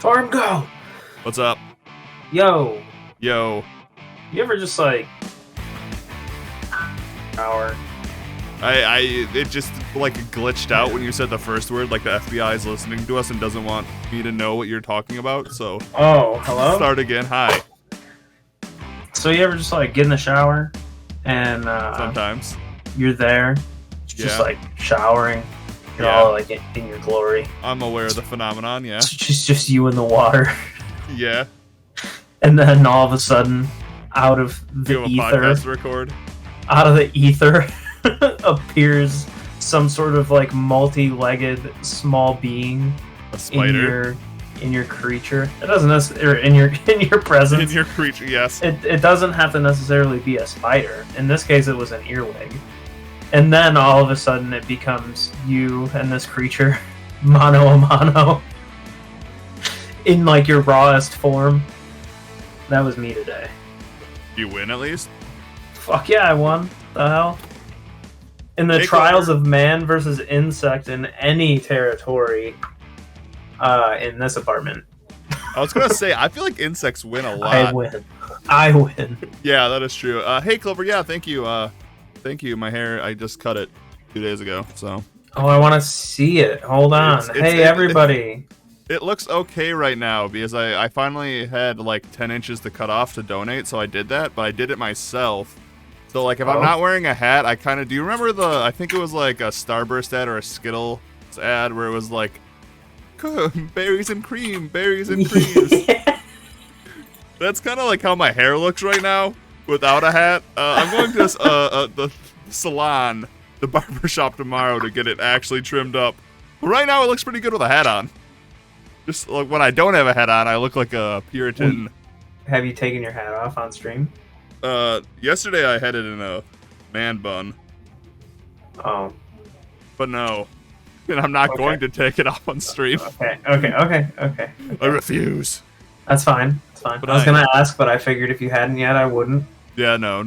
Farm go! What's up? Yo, Yo. you ever just like hour? It just like glitched out when you said the first word, like the FBI is listening to us and doesn't want me to know what you're talking about, so. Oh, hello? Start again. Hi. So you ever just like get in the shower and Sometimes. you're there, just like showering, you're all like in your glory. I'm aware of the phenomenon, yeah. It's just you in the water. Yeah. And then all of a sudden, out of the You have a ether, podcast to record? out of the ether appears some sort of like multi-legged small being. A spider? In your creature. It doesn't necessarily in your presence. In your creature, yes. It doesn't have to necessarily be a spider. In this case, it was an earwig. And then all of a sudden, it becomes you and this creature, mano a mano, in like your rawest form. That was me today. You win at least? Fuck yeah, I won. The hell? In the trials of man versus insect in any territory, in this apartment. I was gonna say, I feel like insects win a lot. I win. Yeah, that is true. Hey, Clover, yeah, thank you. Thank you. My hair, I just cut it 2 days ago, so. Oh, I want to see it. Hold on. Hey, everybody. It looks okay right now because I finally had like 10 inches to cut off to donate, so I did that, but I did it myself. So like if I'm not wearing a hat, I kind of, do you remember I think it was like a Starburst ad or a Skittles ad where it was like, berries and cream, berries and creams. Yeah. That's kind of like how my hair looks right now without a hat. I'm going to the salon, the barber shop tomorrow to get it actually trimmed up. But right now it looks pretty good with a hat on. Just like when I don't have a hat on, I look like a Puritan. Have you taken your hat off on stream? Yesterday I had it in a man bun. Oh. But no. And I'm not going to take it off on stream. Okay. I refuse. That's fine. That's fine. But I was gonna ask, but I figured if you hadn't yet, I wouldn't. Yeah, no.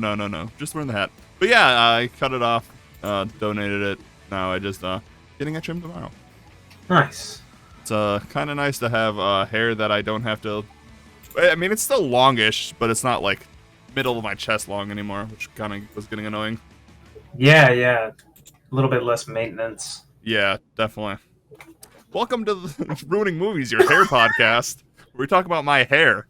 Just wearing the hat. But yeah, I cut it off, donated it. Now I just, getting it trimmed tomorrow. Nice. It's, kind of nice to have, hair that I don't have to... I mean, it's still longish, but it's not, like, middle of my chest long anymore, which kind of was getting annoying. Yeah. A little bit less maintenance. Yeah, definitely. Welcome to the Ruining Movies, your hair podcast, where we talk about my hair.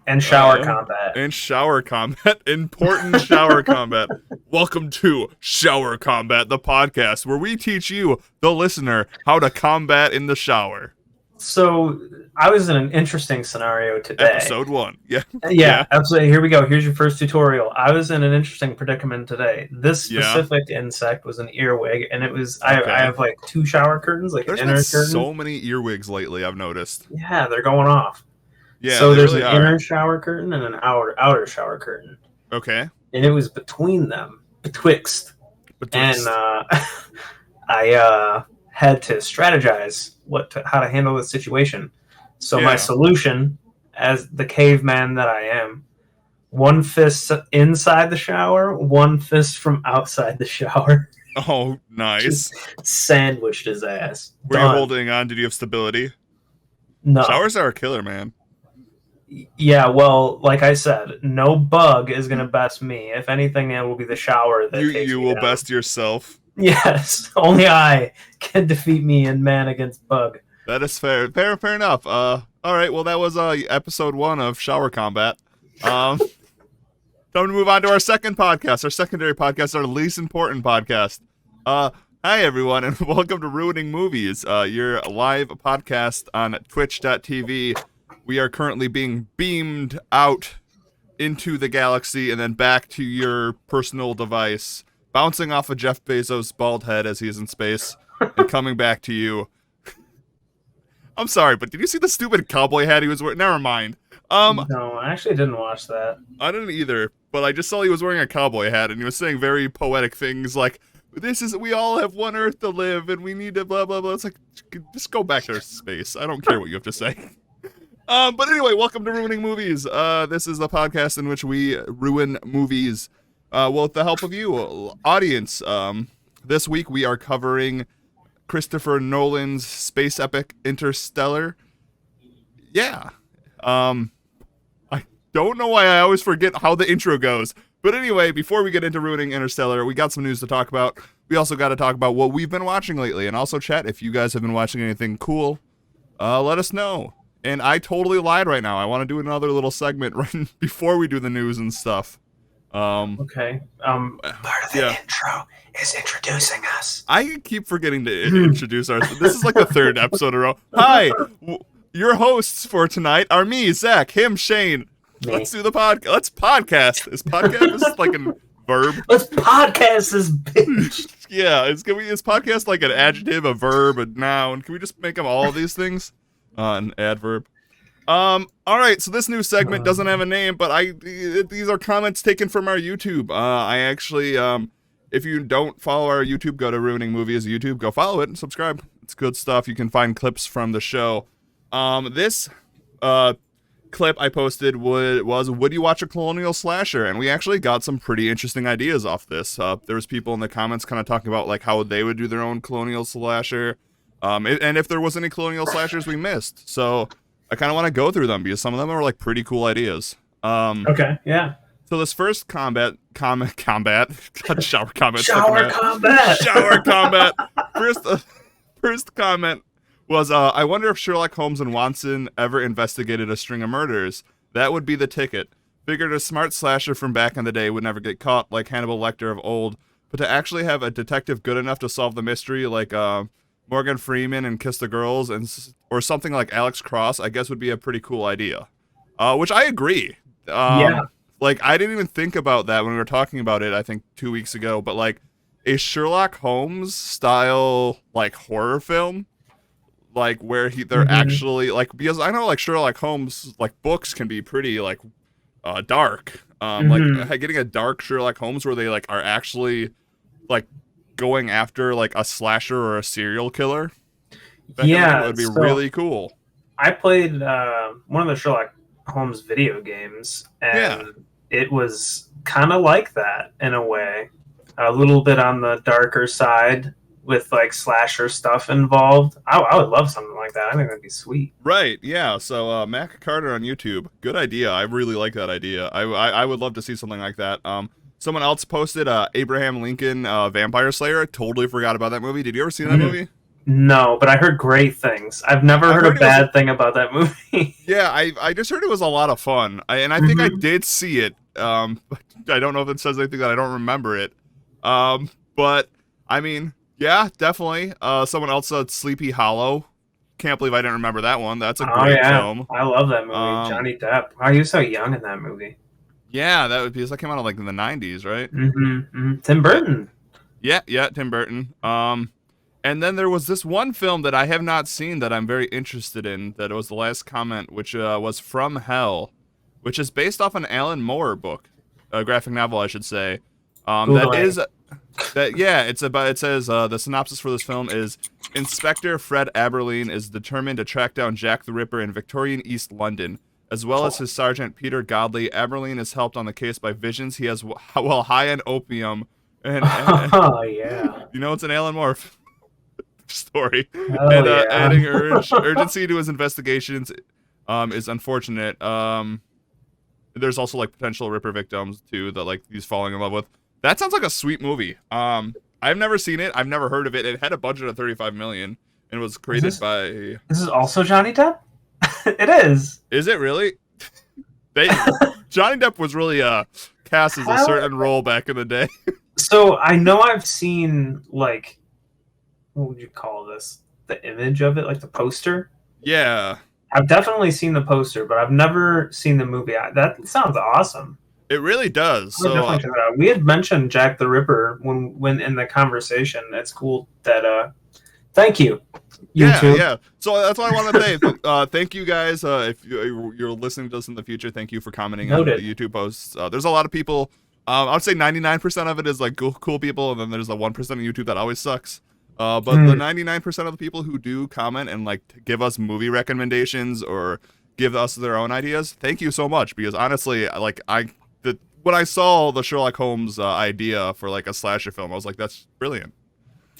And shower combat. And shower combat. Important shower combat. Welcome to Shower Combat, the podcast, where we teach you, the listener, how to combat in the shower. So, I was in an interesting scenario today. Episode 1. Yeah, absolutely. Here we go. Here's your first tutorial. I was in an interesting predicament today. This specific insect was an earwig, and it was... I have, like, 2 shower curtains, like There's an inner curtain. so many earwigs lately, I've noticed. Yeah, they're going off. Yeah, so there's really an inner shower curtain and an outer shower curtain. Okay. And it was between them, betwixt. And I had to strategize how to handle the situation. So my solution, as the caveman that I am, 1 fist inside the shower, 1 fist from outside the shower. Oh, nice. Just sandwiched his ass. Were you holding on? Did you have stability? No. Showers are a killer, man. Yeah, well, like I said, no bug is going to best me. If anything, it will be the shower that takes you me will down. best yourself. Yes, only I can defeat me in man against bug. That is fair. Fair enough. All right, well, that was episode 1 of Shower Combat. Time to move on to our second podcast, our secondary podcast, our least important podcast. Hi, everyone, and welcome to Ruining Movies, your live podcast on twitch.tv. We are currently being beamed out into the galaxy and then back to your personal device, bouncing off of Jeff Bezos' bald head as he is in space, and coming back to you. I'm sorry, but did you see the stupid cowboy hat he was wearing? Never mind. No, I actually didn't watch that. I didn't either, but I just saw he was wearing a cowboy hat, and he was saying very poetic things like, we all have one Earth to live, and we need to blah, blah, blah. It's like, just go back to space. I don't care what you have to say. But anyway, welcome to Ruining Movies. This is the podcast in which we ruin movies, with the help of you, audience. This week we are covering Christopher Nolan's space epic Interstellar. Yeah. I don't know why I always forget how the intro goes. But anyway, before we get into ruining Interstellar, we got some news to talk about. We also got to talk about what we've been watching lately. And also, chat, if you guys have been watching anything cool, let us know. And I totally lied right now. I want to do another little segment right before we do the news and stuff. Okay. Part of the intro is introducing us. I keep forgetting to introduce ourselves. This is like the third episode in a row. Hi, your hosts for tonight are me, Zach, him, Shane. Me. Let's do the podcast. Let's podcast. Is podcast is like a verb? Let's podcast this bitch. Yeah, is podcast like an adjective, a verb, a noun? Can we just make them all of these things? An adverb. All right, so this new segment doesn't have a name, but these are comments taken from our YouTube. I actually, if you don't follow our YouTube, go to Ruining Movies YouTube, go follow it and subscribe. It's good stuff. You can find clips from the show. This clip I posted was would you watch a colonial slasher? And we actually got some pretty interesting ideas off this. There was people in the comments kind of talking about like how they would do their own colonial slasher, and if there was any colonial slashers we missed. So I kind of want to go through them because some of them are like pretty cool ideas. Okay, yeah. So this first combat. God, shower combat. Shower combat. First comment was, I wonder if Sherlock Holmes and Watson ever investigated a string of murders. That would be the ticket. Figured a smart slasher from back in the day would never get caught like Hannibal Lecter of old, but to actually have a detective good enough to solve the mystery like Morgan Freeman and Kiss the Girls or something like Alex Cross, I guess would be a pretty cool idea. Which I agree. Yeah. Like, I didn't even think about that when we were talking about it, I think 2 weeks ago, but like a Sherlock Holmes style like horror film, like where they're actually like, because I know like Sherlock Holmes like books can be pretty like dark. Like getting a dark Sherlock Holmes where they like are actually like going after like a slasher or a serial killer. That would be really cool. I played one of the Sherlock Holmes video games, and it was kind of like that in a way. A little bit on the darker side with like slasher stuff involved. I would love something like that. I think that'd be sweet. Right, yeah. So Mac Carter on YouTube, good idea. I really like that idea. I would love to see something like that. Someone else posted Abraham Lincoln Vampire Slayer. I totally forgot about that movie. Did you ever see that movie? No, but I heard great things. I've never heard a bad thing about that movie. Yeah, I just heard it was a lot of fun. I think I did see it. I don't know if it says anything that I don't remember it. But, I mean, yeah, definitely. Someone else said Sleepy Hollow. Can't believe I didn't remember that one. That's a great film. I love that movie. Johnny Depp. Oh, he was so young in that movie. Yeah, that would be, because that came out like in the 90s, right? Tim Burton. Yeah, Tim Burton. And then there was this one film that I have not seen that I'm very interested in, that was the last comment, which was From Hell, which is based off an Alan Moore book, a graphic novel, I should say. It says the synopsis for this film is Inspector Fred Aberline is determined to track down Jack the Ripper in Victorian East London. As well as his Sergeant Peter Godley, Aberline is helped on the case by visions he has while high on opium. And you know, it's an Alan Moore story. Adding urgency to his investigations is unfortunate. There's also like potential Ripper victims too that like he's falling in love with. That sounds like a sweet movie. I've never seen it. I've never heard of it. It had a budget of $35 million and was created by. This is also Johnny Depp. It is. Is it really? Johnny Depp was really cast as a certain role back in the day. So I know I've seen like, what would you call this? The image of it, like the poster. Yeah. I've definitely seen the poster, but I've never seen the movie. That sounds awesome. It really does. So definitely check it out. We had mentioned Jack the Ripper when in the conversation. It's cool that. Thank you. YouTube. Yeah. So that's what I want to say. Thank you guys. If you're listening to us in the future, thank you for commenting on the YouTube posts. There's a lot of people. I would say 99% of it is like cool people, and then there's the 1% of YouTube that always sucks. But the 99% of the people who do comment and like give us movie recommendations or give us their own ideas, thank you so much. Because honestly, like when I saw the Sherlock Holmes idea for like a slasher film, I was like, that's brilliant.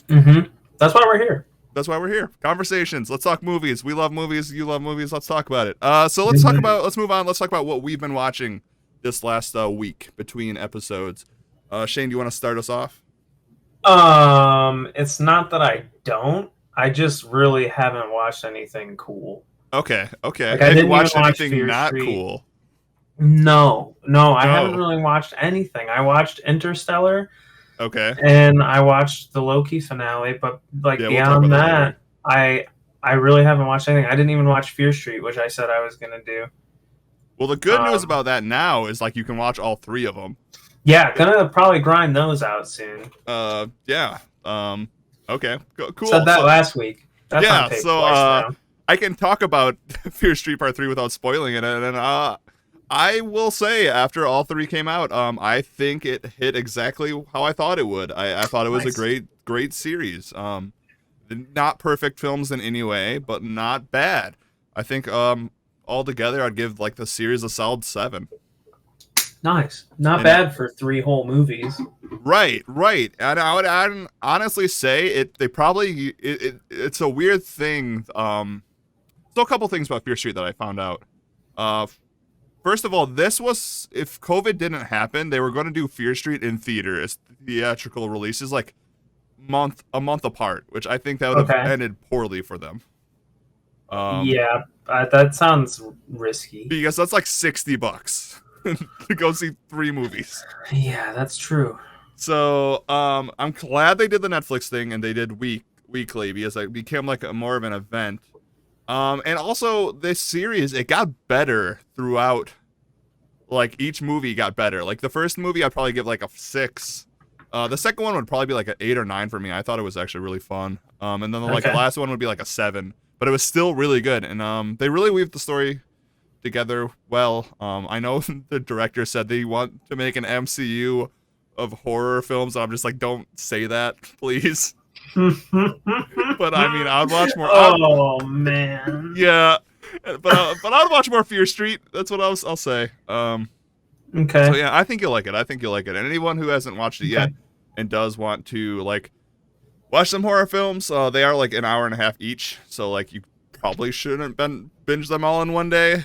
That's why we're here. That's why we're here. Conversations. Let's talk movies. We love movies. You love movies. Let's talk about it. So let's move on. Let's talk about what we've been watching this last week between episodes. Shane, do you want to start us off? It's not that I don't. I just really haven't watched anything cool. Okay. Like, Have you watched anything Fear not Street. cool? No, I haven't really watched anything. I watched Interstellar. Okay. And I watched the Loki finale, but beyond that, I really haven't watched anything. I didn't even watch Fear Street, which I said I was gonna do. Well, the good news about that now is you can watch all 3 of them. Yeah, gonna probably grind those out soon. Yeah. Okay. Cool. Said that last week. That's yeah. So I can talk about Fear Street Part 3 without spoiling it, and I will say, after all 3 came out, I think it hit exactly how I thought it would. I thought it was a great series. Not perfect films in any way, but not bad. I think altogether I'd give the series a solid 7. Nice. Not bad for 3 whole movies. Right. And I would honestly say it's a weird thing. So a couple things about Fear Street that I found out. First of all, if COVID didn't happen, they were going to do Fear Street in theater as theatrical releases a month apart, which I think that would have ended poorly for them. Yeah, that sounds risky. Because that's $60 to go see 3 movies. Yeah, that's true. So I'm glad they did the Netflix thing and they did weekly because it became more of an event. And also this series, it got better throughout. Each movie got better. The first movie I'd probably give a 6. The second one would probably be an 8 or 9 for me. I thought it was actually really fun. And then the last one would be a 7, but it was still really good. And they really weaved the story together well. I know the director said they want to make an MCU of horror films. And I'm just don't say that, please. But I mean, I'd watch more. Oh man. Yeah, but I'd watch more Fear Street. That's what I'll say. Okay. So yeah, I think you'll like it. And anyone who hasn't watched it yet and does want to watch some horror films, they are an hour and a half each. So you probably shouldn't binge them all in one day.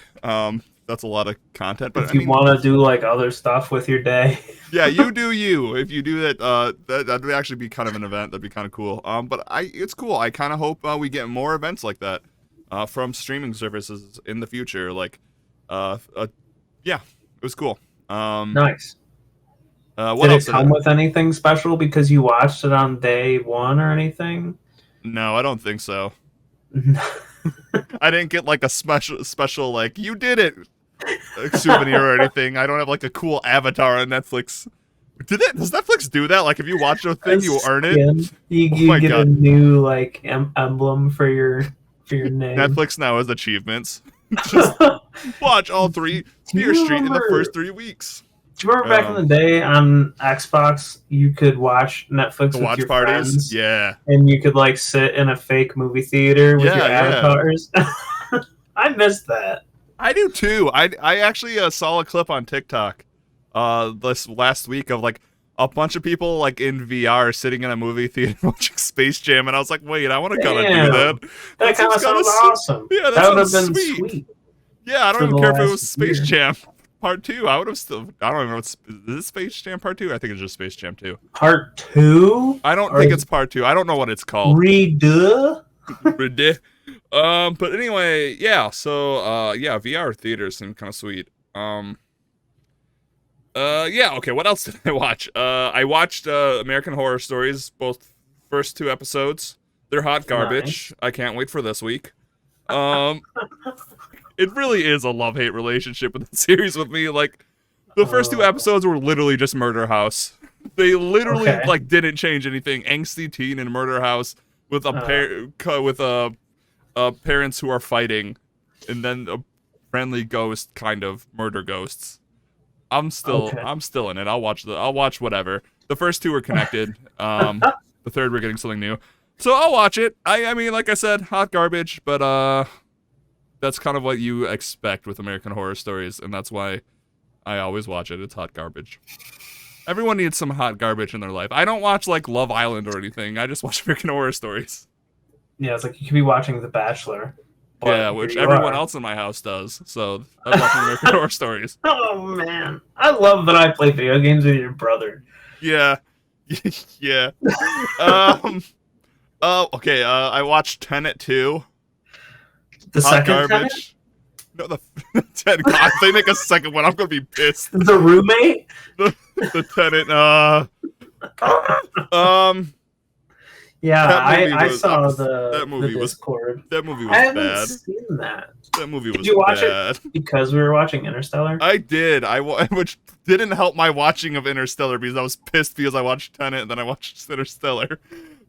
That's a lot of content. But if you want to do other stuff with your day, yeah, you do you. If you do that, that'd actually be kind of an event. That'd be kind of cool. But it's cool. I kind of hope we get more events like that from streaming services in the future. Yeah, it was cool. Nice. What did else it come with anything special because you watched it on day 1 or anything? No, I don't think so. I didn't get a special you did it souvenir or anything. I don't have a cool avatar on Netflix. Does Netflix do that? If you watch a thing, you earn it. You get a new emblem for your name. Netflix now has achievements. Just watch all 3 Fear Street in the first 3 weeks. Do you remember back in the day on Xbox, you could watch Netflix with your parties? Friends? Yeah. And you could sit in a fake movie theater with your avatars. I missed that. I do too. I actually saw a clip on TikTok this last week of a bunch of people in VR sitting in a movie theater watching Space Jam, and I was like, wait, I want to kind of do that. That kind of sounds awesome. Yeah, that would have been sweet. Yeah, I don't even care if it was Space Jam Part 2. I would have still. I don't even know. Is this Space Jam Part 2? I think it's just Space Jam 2. Part 2? I don't think it's Part 2. I don't know what it's called. Redo. But anyway, yeah. So yeah, VR theaters seem kind of sweet. Yeah. Okay. What else did I watch? I watched American Horror Stories, both first 2 episodes. They're hot garbage. Nice. I can't wait for this week. It really is a love-hate relationship with the series with me. The first 2 episodes were literally just Murder House. They literally didn't change anything. Angsty teen in Murder House with parents who are fighting, and then a friendly ghost kind of murder ghosts. I'm still in it. I'll watch whatever. The first 2 are connected. The third we're getting something new. So I'll watch it. I mean, like I said, hot garbage, but that's kind of what you expect with American Horror Stories, and that's why I always watch it. It's hot garbage. Everyone needs some hot garbage in their life. I don't watch Love Island or anything. I just watch American Horror Stories. Yeah, it's like you could be watching The Bachelor, Yeah, but here which you everyone are. else in my house does. So I'm watching American Horror Stories. Oh man, I love that I play video games with your brother. Yeah, yeah. Um. Oh, okay. I watched Tenet 2. The Hot second tenant, garbage. No, the Tenet. God, if they make a second one, I'm gonna be pissed. the roommate. The Tenet. Um. Yeah, That movie I was. saw That the movie was. Discord. That movie I was haven't bad. seen that. That movie Did was you watch it bad. because we were watching Interstellar? I did. Which didn't help my watching of Interstellar because I was pissed because I watched Tenet and then I watched Interstellar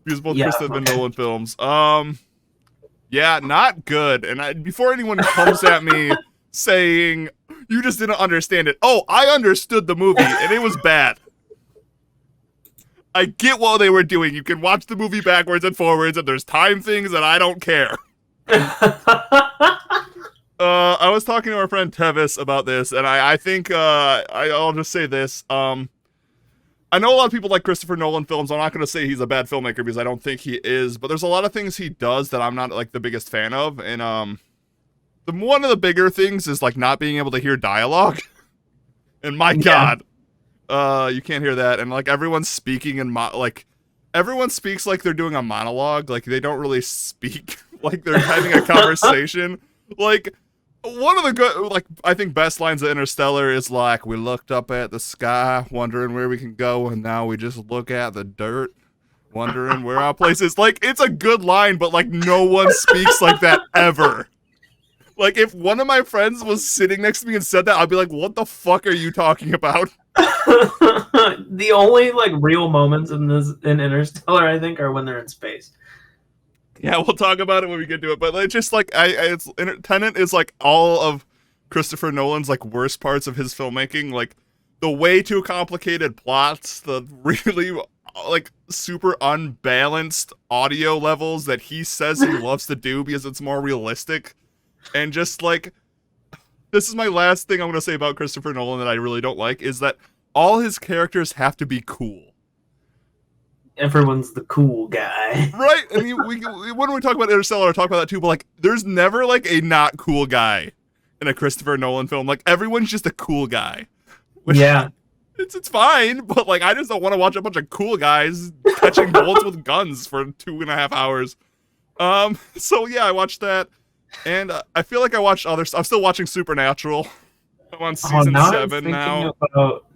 because both Yeah. Christopher Okay. Nolan films. Yeah, not good. And before anyone comes at me saying you just didn't understand it, oh, I understood the movie and it was bad. I get what they were doing. You can watch the movie backwards and forwards, and there's time things, and I don't care. I was talking to our friend Tevis about this, and I think I'll just say this. I know a lot of people like Christopher Nolan films. I'm not going to say he's a bad filmmaker because I don't think he is, but there's a lot of things he does that I'm not like the biggest fan of, and one of the bigger things is like not being able to hear dialogue. And my God, you can't hear that, and like everyone's speaking in like everyone speaks like they're doing a monologue, like they don't really speak like they're having a conversation. Like one of the good, like I think best lines of Interstellar is like, we looked up at the sky, wondering where we can go, and now we just look at the dirt, wondering where our place is. Like it's a good line, but like no one speaks like that ever. Like if one of my friends was sitting next to me and said that, I'd be like, what the fuck are you talking about? The only like real moments in Interstellar, I think, are when they're in space. Yeah, we'll talk about it when we get to it. But it's just like Tenet is like all of Christopher Nolan's like worst parts of his filmmaking, like the way too complicated plots, the really like super unbalanced audio levels that he says he loves to do because it's more realistic, and just like this is my last thing I'm gonna say about Christopher Nolan that I really don't like is that all his characters have to be cool. Everyone's the cool guy. Right, and when we talk about Interstellar, I talk about that too. But like, there's never like a not cool guy in a Christopher Nolan film. Like everyone's just a cool guy. Which, Yeah, it's fine, but like I just don't want to watch a bunch of cool guys catching bullets with guns for 2.5 hours. So yeah, I watched that, and I feel like I watched other stuff. I'm still watching Supernatural. I'm on season 7 now.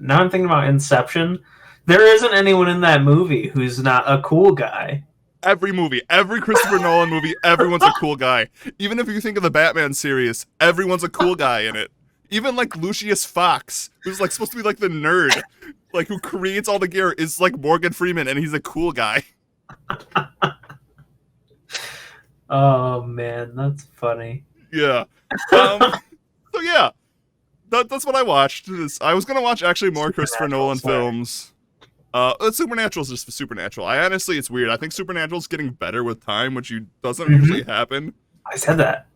Now I'm thinking about Inception. There isn't anyone in that movie who's not a cool guy. Every movie, every Christopher Nolan movie, everyone's a cool guy. Even if you think of the Batman series, everyone's a cool guy in it. Even like Lucius Fox, who's like supposed to be like the nerd, like who creates all the gear, is like Morgan Freeman, and he's a cool guy. Oh man, that's funny. Yeah. So yeah, that's what I watched. I was gonna watch actually more Christopher Nolan films. Supernatural is just Supernatural. It's weird. I think Supernatural's getting better with time, which doesn't usually happen. I said that.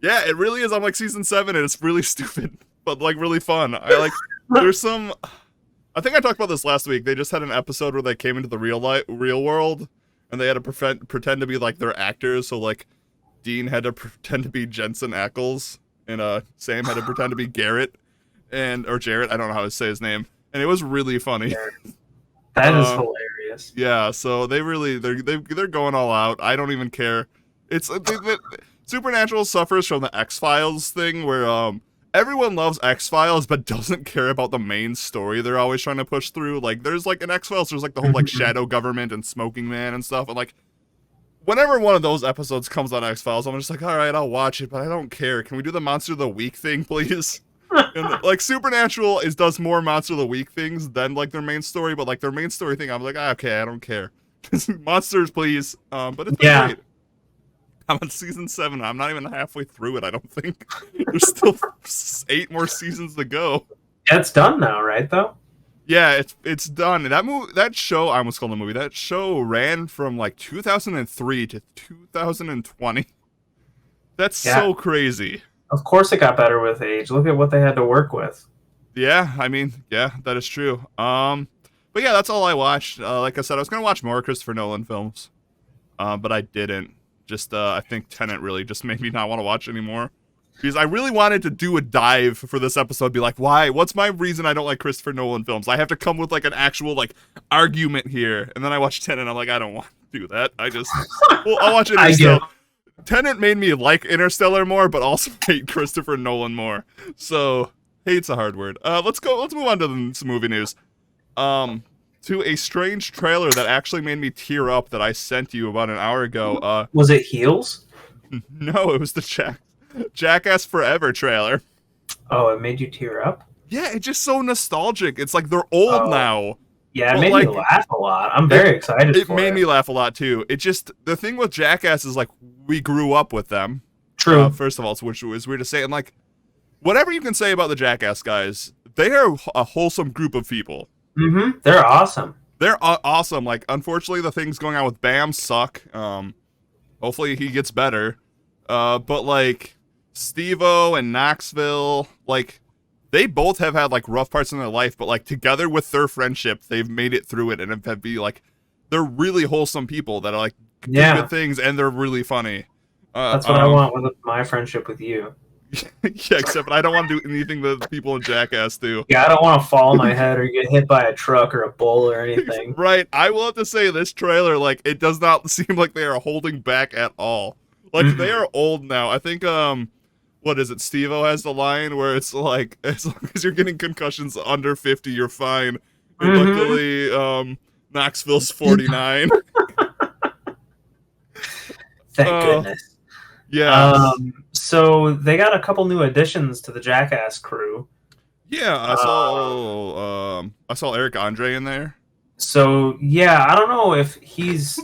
Yeah, it really is. I'm like season 7, and it's really stupid, but like really fun. There's some. I think I talked about this last week. They just had an episode where they came into the real world, and they had to pretend to be like their actors. So like, Dean had to pretend to be Jensen Ackles, and Sam had to pretend to be Garrett, or Jarrett. I don't know how to say his name, and it was really funny. That is hilarious. Yeah, so they're going all out. I don't even care. It's Supernatural suffers from the X-Files thing where everyone loves X-Files but doesn't care about the main story they're always trying to push through. Like there's like in X-Files there's like the whole like shadow government and Smoking Man and stuff, and like whenever one of those episodes comes on X-Files, I'm just like, all right, I'll watch it, but I don't care. Can we do the Monster of the Week thing, please? And like Supernatural does more Monster of the Week things than like their main story, but like their main story thing, I'm like, okay, I don't care. Monsters, please. But it's been great. I'm on season 7. I'm not even halfway through it, I don't think. There's still 8 more seasons to go. Yeah, it's done now, right? Though. Yeah, it's done. That show, I almost called it a movie. That show ran from like 2003 to 2020. That's so crazy. Of course it got better with age. Look at what they had to work with. Yeah, I mean, yeah, that is true. But yeah, that's all I watched. Like I said, I was going to watch more Christopher Nolan films, but I didn't Just I think Tenet really just made me not want to watch anymore. Because I really wanted to do a dive for this episode, be like, why? What's my reason I don't like Christopher Nolan films? I have to come with like an actual like argument here. And then I watched Tenet and I'm like, I don't want to do that. I'll watch Interstellar. Tenet made me like Interstellar more, but also hate Christopher Nolan more. So hate's a hard word. Let's move on to some movie news. To a strange trailer that actually made me tear up that I sent you about an hour ago. Was it Heels? No, it was the Jackass Forever trailer. Oh, it made you tear up? Yeah, it's just so nostalgic. It's like they're old now. Yeah, it made me laugh a lot. I'm very excited It made me laugh a lot, too. It just, the thing with Jackass is, like, we grew up with them. True. First of all, which is weird to say. And, like, whatever you can say about the Jackass guys, they are a wholesome group of people. Mm-hmm. They're awesome. They're awesome. Like, unfortunately, the things going on with Bam suck. Hopefully he gets better. But, like, Steve-O and Knoxville, like, they both have had, like, rough parts in their life, but, like, together with their friendship, they've made it through it and have be, like, they're really wholesome people that are, like, do good things, and they're really funny. That's what I want with my friendship with you. Yeah, except I don't want to do anything that people in Jackass do. Yeah, I don't want to fall on my head or get hit by a truck or a bull or anything. Right. I will have to say, this trailer, like, it does not seem like they are holding back at all. Like, they are old now. I think, what is it? Steve-O has the line where it's like, as long as you're getting concussions under 50, you're fine. And luckily, Knoxville's 49. Thank goodness. Yeah. So they got a couple new additions to the Jackass crew. Yeah, I saw Eric Andre in there. So yeah, I don't know if he's.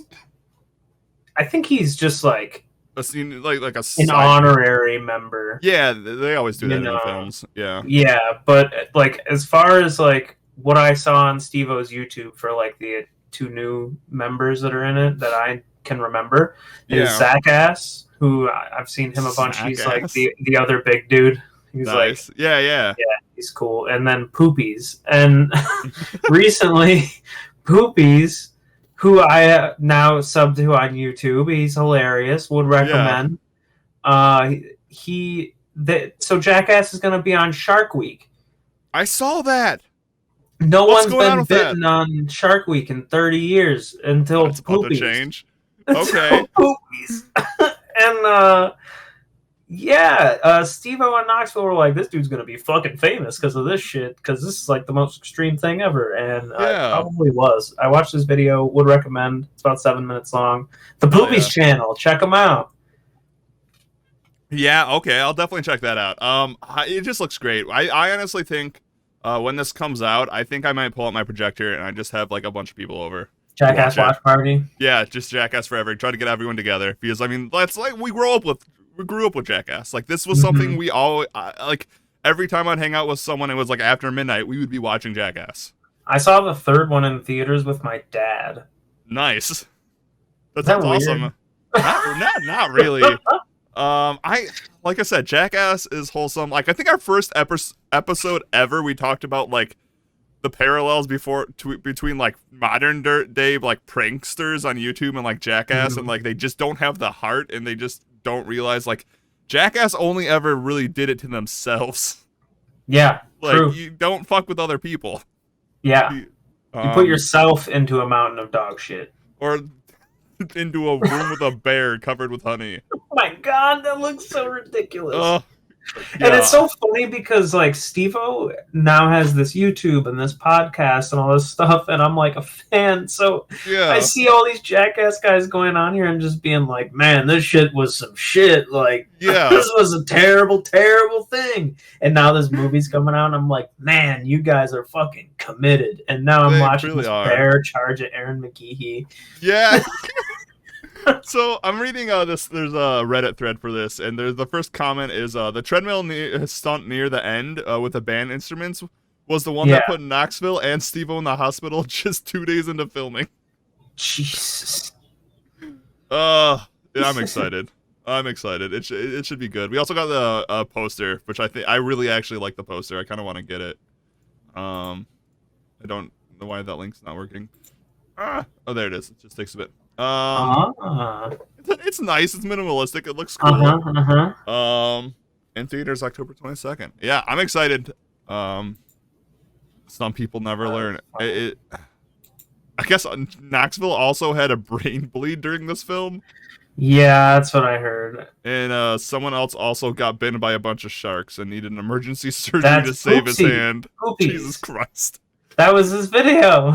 I think he's just like an honorary member. Yeah, they always do that in films. Yeah. Yeah, but like as far as like what I saw on Steve-O's YouTube for like the two new members that are in it that I can remember is Zach, who I've seen him a bunch. He's like the other big dude. He's nice. like yeah, he's cool. And then Poopies, and recently Poopies, who I now sub to on YouTube. He's hilarious. Would recommend. So Jackass is going to be on Shark Week. I saw that. No one's been bitten on Shark Week in 30 years until That's Poopies. about to change. Okay. Poopies. And Steve-O and Knoxville were like, this dude's gonna be fucking famous because of this shit, because this is like the most extreme thing ever. And it probably was. I watched this video, would recommend. It's about 7 minutes long. The Poopies channel, check them out. Yeah, okay, I'll definitely check that out. It just looks great. I honestly think when this comes out, I think I might pull out my projector and I just have like a bunch of people over. Jackass watch party. Yeah, just Jackass Forever. Try to get everyone together because I mean, that's like we grew up with Jackass. Like this was something we all like. Every time I'd hang out with someone, it was like after midnight, we would be watching Jackass. I saw the third one in theaters with my dad. Nice. That sounds awesome. Not really. Like I said, Jackass is wholesome. Like I think our first episode ever, we talked about like the parallels between like modern day like pranksters on YouTube and like Jackass, and like they just don't have the heart and they just don't realize like Jackass only ever really did it to themselves. Yeah, like true. You don't fuck with other people. Yeah, you put yourself into a mountain of dog shit, or into a room with a bear covered with honey. Oh my god, that looks so ridiculous. And it's so funny because like Steve-O now has this YouTube and this podcast and all this stuff, and I'm like a fan, so I see all these Jackass guys going on here and just being like, man, this shit was some shit, like this was a terrible thing. And now this movie's coming out and I'm like, man, you guys are fucking committed. And now I'm watching this bear charge at Aaron McGeehee. Yeah. So I'm reading this. There's a Reddit thread for this, and there's the first comment is the treadmill stunt near the end with the band instruments was the one that put Knoxville and Steve-O in the hospital just 2 days into filming. Jesus. I'm excited. I'm excited. It should be good. We also got the poster, which I really actually like the poster. I kind of want to get it. I don't know why that link's not working. Oh, there it is. It just takes a bit. Ah. It's nice. It's minimalistic. It looks Uh cool. huh. Uh huh. In theaters October 22nd. Yeah, I'm excited. Um, some people never learn. I guess Knoxville also had a brain bleed during this film, Yeah, that's what I heard. and someone else also got bitten by a bunch of sharks and needed an emergency surgery to That's save his oopsie. hand. Jesus Oopies. Christ. That was his video.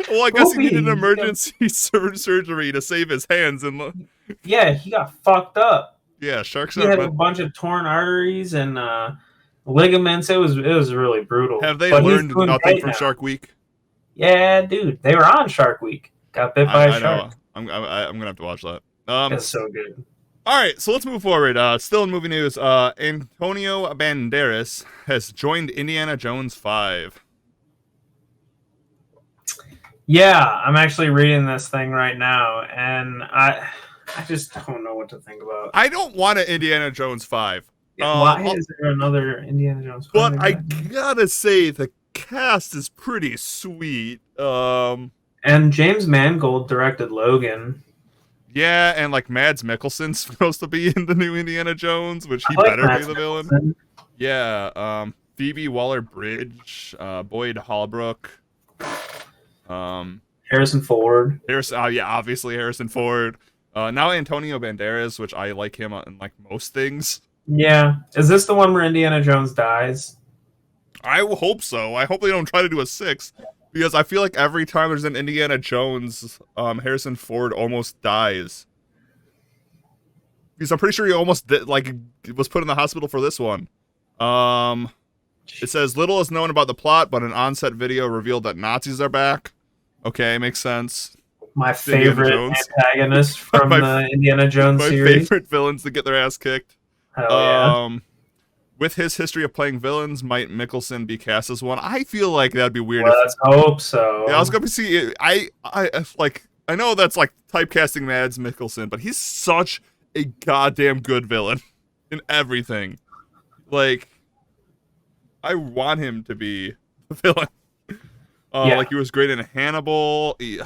Well, I guess he needed an Oopies. emergency surgery to save his hands, and Yeah, he got fucked up. yeah, sharks He aren't had a meant. bunch of torn arteries and ligaments. It was really brutal. Have they But he's learned doing nothing great from now. Shark Week? Yeah, dude, they were on Shark Week. Got bit by a I know. shark. I'm gonna have to watch that. It's so good. All right, so let's move forward. Still in movie news. Antonio Banderas has joined Indiana Jones 5. Yeah, I'm actually reading this thing right now, and I just don't know what to think about. I don't want an Indiana Jones 5. Why is there another Indiana Jones? But I gotta say the cast is pretty sweet. And James Mangold directed Logan. Yeah, and like Mads Mikkelsen's supposed to be in the new Indiana Jones, which he I like better Mads be the villain. Mikkelsen. Yeah, Phoebe Waller-Bridge, Boyd Holbrook, Harrison Ford. yeah, obviously Harrison Ford. Now Antonio Banderas, which I like him in like most things. Yeah, is this the one where Indiana Jones dies? I hope so. I hope they don't try to do a 6, because I feel like every time there's an Indiana Jones, Harrison Ford almost dies. Because I'm pretty sure he almost was put in the hospital for this one. It says little is known about the plot, but an on-set video revealed that Nazis are back. Okay, makes sense. My favorite antagonist from the Indiana Jones series. My favorite villains to get their ass kicked. Hell yeah. With his history of playing villains, might Mikkelsen be cast as one? I feel like that'd be weird. Let's hope so. Yeah, I was gonna see. I know that's like typecasting Mads Mikkelsen, but he's such a goddamn good villain in everything. Like, I want him to be the villain. Like he was great in Hannibal. He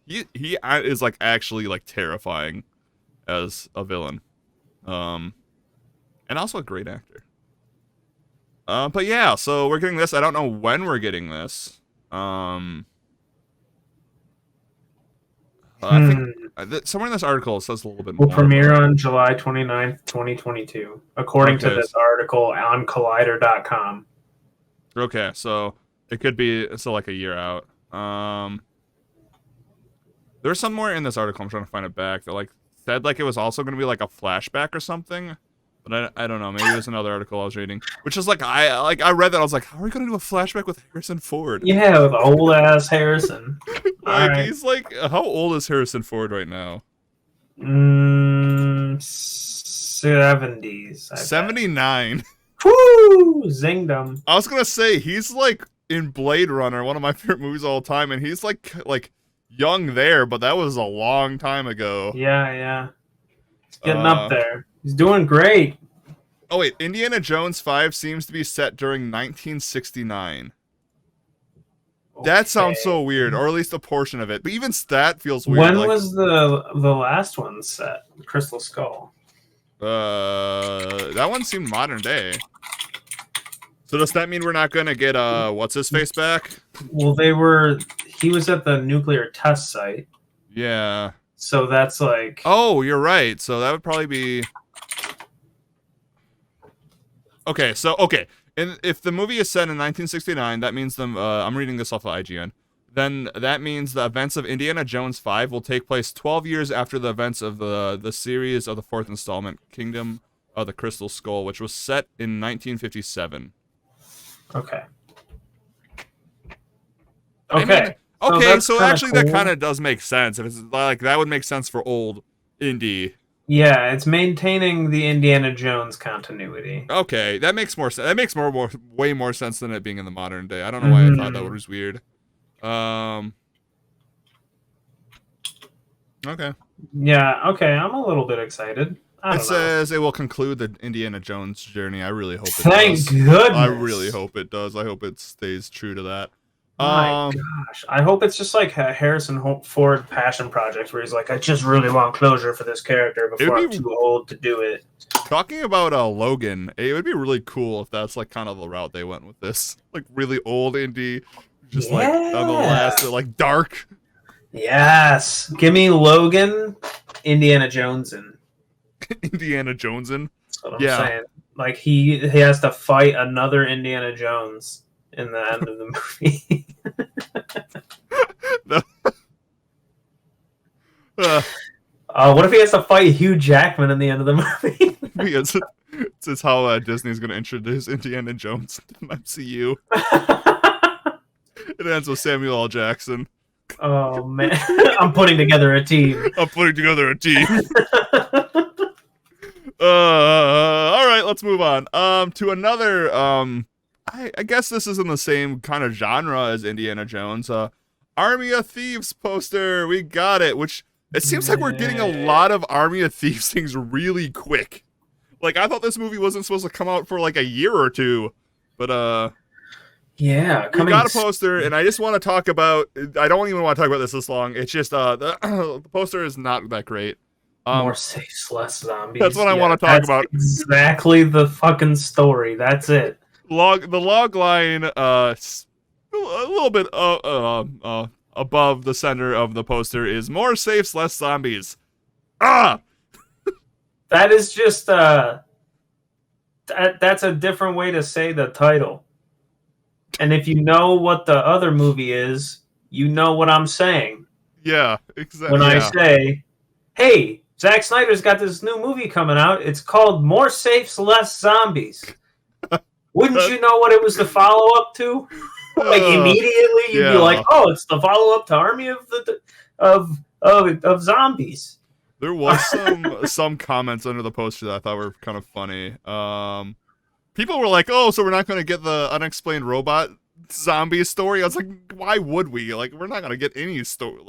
is like actually like terrifying as a villain. And also a great actor. But yeah, so we're getting this. I don't know when we're getting this. I think somewhere in this article it says a little bit more. Will premiere on July 29th, 2022, according to this article on Collider.com. Okay, so it could be like a year out. There's some more in this article. I'm trying to find it back. That like said like it was also going to be like a flashback or something. But I don't know. Maybe it was another article I was reading, which is like I read that I was like, how are we gonna do a flashback with Harrison Ford? Yeah, with old ass Harrison. He's like, how old is Harrison Ford right now? 70s. 79. Woo! Zinged him. I was gonna say he's like in Blade Runner, one of my favorite movies of all time, and he's like young there, but that was a long time ago. Yeah. He's getting up there. He's doing great. Oh wait, Indiana Jones 5 seems to be set during 1969. Okay. That sounds so weird, or at least a portion of it. But even that feels weird. When was the last one set? Crystal Skull. That one seemed modern day. So does that mean we're not gonna get what's his face back? Well, he was at the nuclear test site. Yeah. So that's like. Oh, you're right. So that would probably be. Okay, and if the movie is set in 1969, that means I'm reading this off of IGN. Then that means the events of Indiana Jones 5 will take place 12 years after the events of the series of the fourth installment, Kingdom of the Crystal Skull, which was set in 1957. Okay. So actually cool. That kind of does make sense. If it's like that would make sense for old Indy. Yeah, it's maintaining the Indiana Jones continuity. Okay, that makes more sense. That makes way more sense than it being in the modern day. I don't know why I thought that was weird. Okay. Yeah, okay, I'm a little bit excited. It says it will conclude the Indiana Jones journey. I really hope it does. Thank goodness. I really hope it does. I hope it stays true to that. My Um, gosh. I hope it's just like a Harrison Ford passion project where he's like, I just really want closure for this character it would before I'm be too old to do it. talking about Logan. It would be really cool if that's like kind of the route they went with this, like really old indie, just like on the last, Yeah. like dark. Yes. Give me Logan, Indiana Jones, and Indiana Jonesin. that's what I'm Yeah. saying. Like he has to fight another Indiana Jones in the end of the movie. No. What if he has to fight Hugh Jackman in the end of the movie? Because it's how Disney's going to introduce Indiana Jones to the MCU. It ends with Samuel L. Jackson. Oh man, I'm putting together a team. I'm putting together a team. All right, let's move on. To another. I guess this is in the same kind of genre as Indiana Jones. Army of Thieves poster. We got it. Which it seems like we're getting a lot of Army of Thieves things really quick. Like I thought this movie wasn't supposed to come out for like a year or two, but yeah, we got a poster, and I just want to talk about. I don't even want to talk about this long. It's just the poster is not that great. More safe, less zombies. That's what I want to talk about. Exactly the fucking story. That's it. The log line, a little bit above the center of the poster is more safes, less zombies. Ah, that is just that's a different way to say the title. And if you know what the other movie is, you know what I'm saying. Yeah, exactly. When I say, hey, Zack Snyder's got this new movie coming out. It's called More Safes, Less Zombies. Wouldn't you know what it was the follow-up to? Like immediately, you'd be like, "Oh, it's the follow-up to Army of Zombies." There was some comments under the poster that I thought were kind of funny. People were like, "Oh, so we're not going to get the unexplained robot zombie story?" I was like, "Why would we? Like, we're not going to get any story."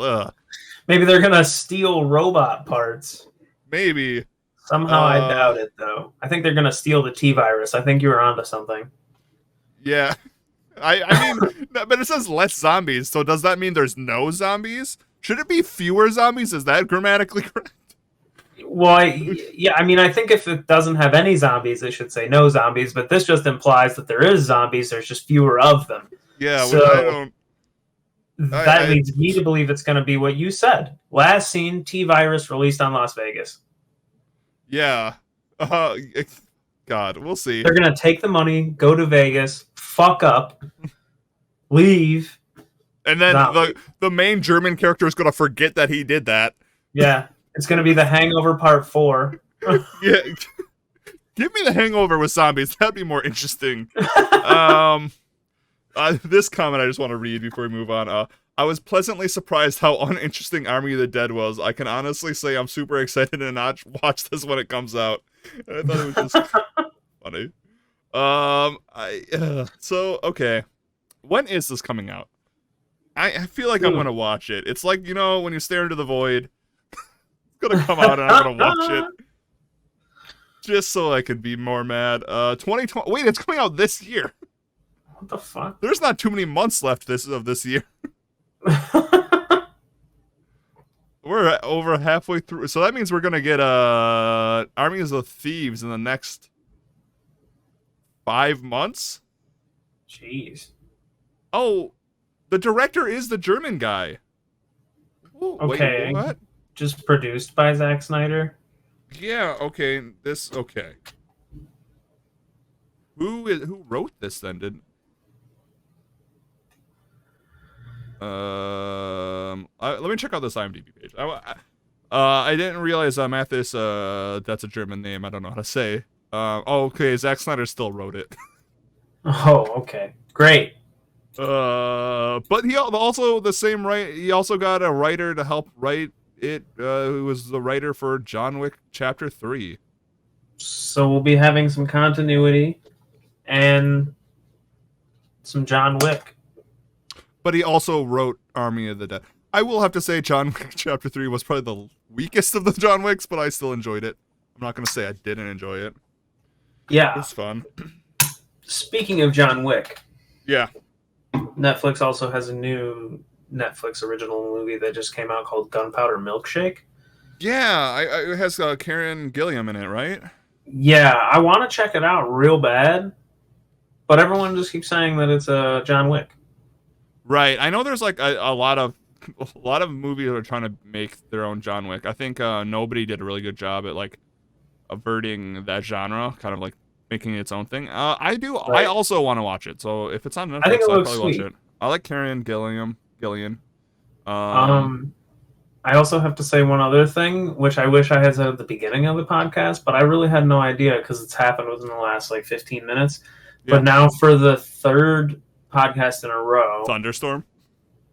Maybe they're gonna steal robot parts. Maybe. Somehow I doubt it, though. I think they're gonna steal the T-virus. I think you were onto something. Yeah. I mean, but it says less zombies, so does that mean there's no zombies? Should it be fewer zombies? Is that grammatically correct? Well, yeah, I mean, I think if it doesn't have any zombies, it should say no zombies, but this just implies that there is zombies, there's just fewer of them. Yeah, so which I don't... That leads me to believe it's going to be what you said. Last seen, T-virus released on Las Vegas. Yeah. God, we'll see. They're going to take the money, go to Vegas, fuck up, leave. And then the main German character is going to forget that he did that. Yeah. It's going to be The Hangover Part 4. Yeah. Give me The Hangover with zombies. That'd be more interesting. This comment I just want to read before we move on. I was pleasantly surprised how uninteresting Army of the Dead was. I can honestly say I'm super excited to not watch this when it comes out. And I thought it was just funny. So, okay. When is this coming out? I feel like I'm going to watch it. It's like, you know, when you stare into the void. It's going to come out and I'm going to watch it. Just so I could be more mad. 2020. Wait, it's coming out this year. What the fuck? There's not too many months left of this year. We're over halfway through, so that means we're gonna get Armies of Thieves in the next 5 months. Jeez. Oh, the director is the German guy. Ooh, okay. Wait, what? Just produced by Zack Snyder. Yeah. Okay. Okay. Who wrote this then? Let me check out this IMDb page. I didn't realize Mathis. That's a German name. I don't know how to say. Okay. Zack Snyder still wrote it. Oh, okay, great. But he also the same He also got a writer to help write it. Who was the writer for John Wick Chapter 3. So we'll be having some continuity and some John Wick. But he also wrote Army of the Dead. I will have to say John Wick Chapter 3 was probably the weakest of the John Wicks, but I still enjoyed it. I'm not going to say I didn't enjoy it. Yeah. It was fun. Speaking of John Wick. Yeah. Netflix also has a new Netflix original movie that just came out called Gunpowder Milkshake. Yeah, it has Karen Gilliam in it, right? Yeah, I want to check it out real bad, but everyone just keeps saying that it's John Wick. Right. I know there's like a lot of movies that are trying to make their own John Wick. I think Nobody did a really good job at like averting that genre, kind of like making it its own thing. I do. I Right. also want to watch it. So if it's on I think Netflix, it I'll looks probably watch sweet. it. I like Karen Gillian. Um, Um, I also have to say one other thing, which I wish I had said at the beginning of the podcast, but I really had no idea because it's happened within the last like 15 minutes. yeah. But now for the third podcast in a row, Thunderstorm.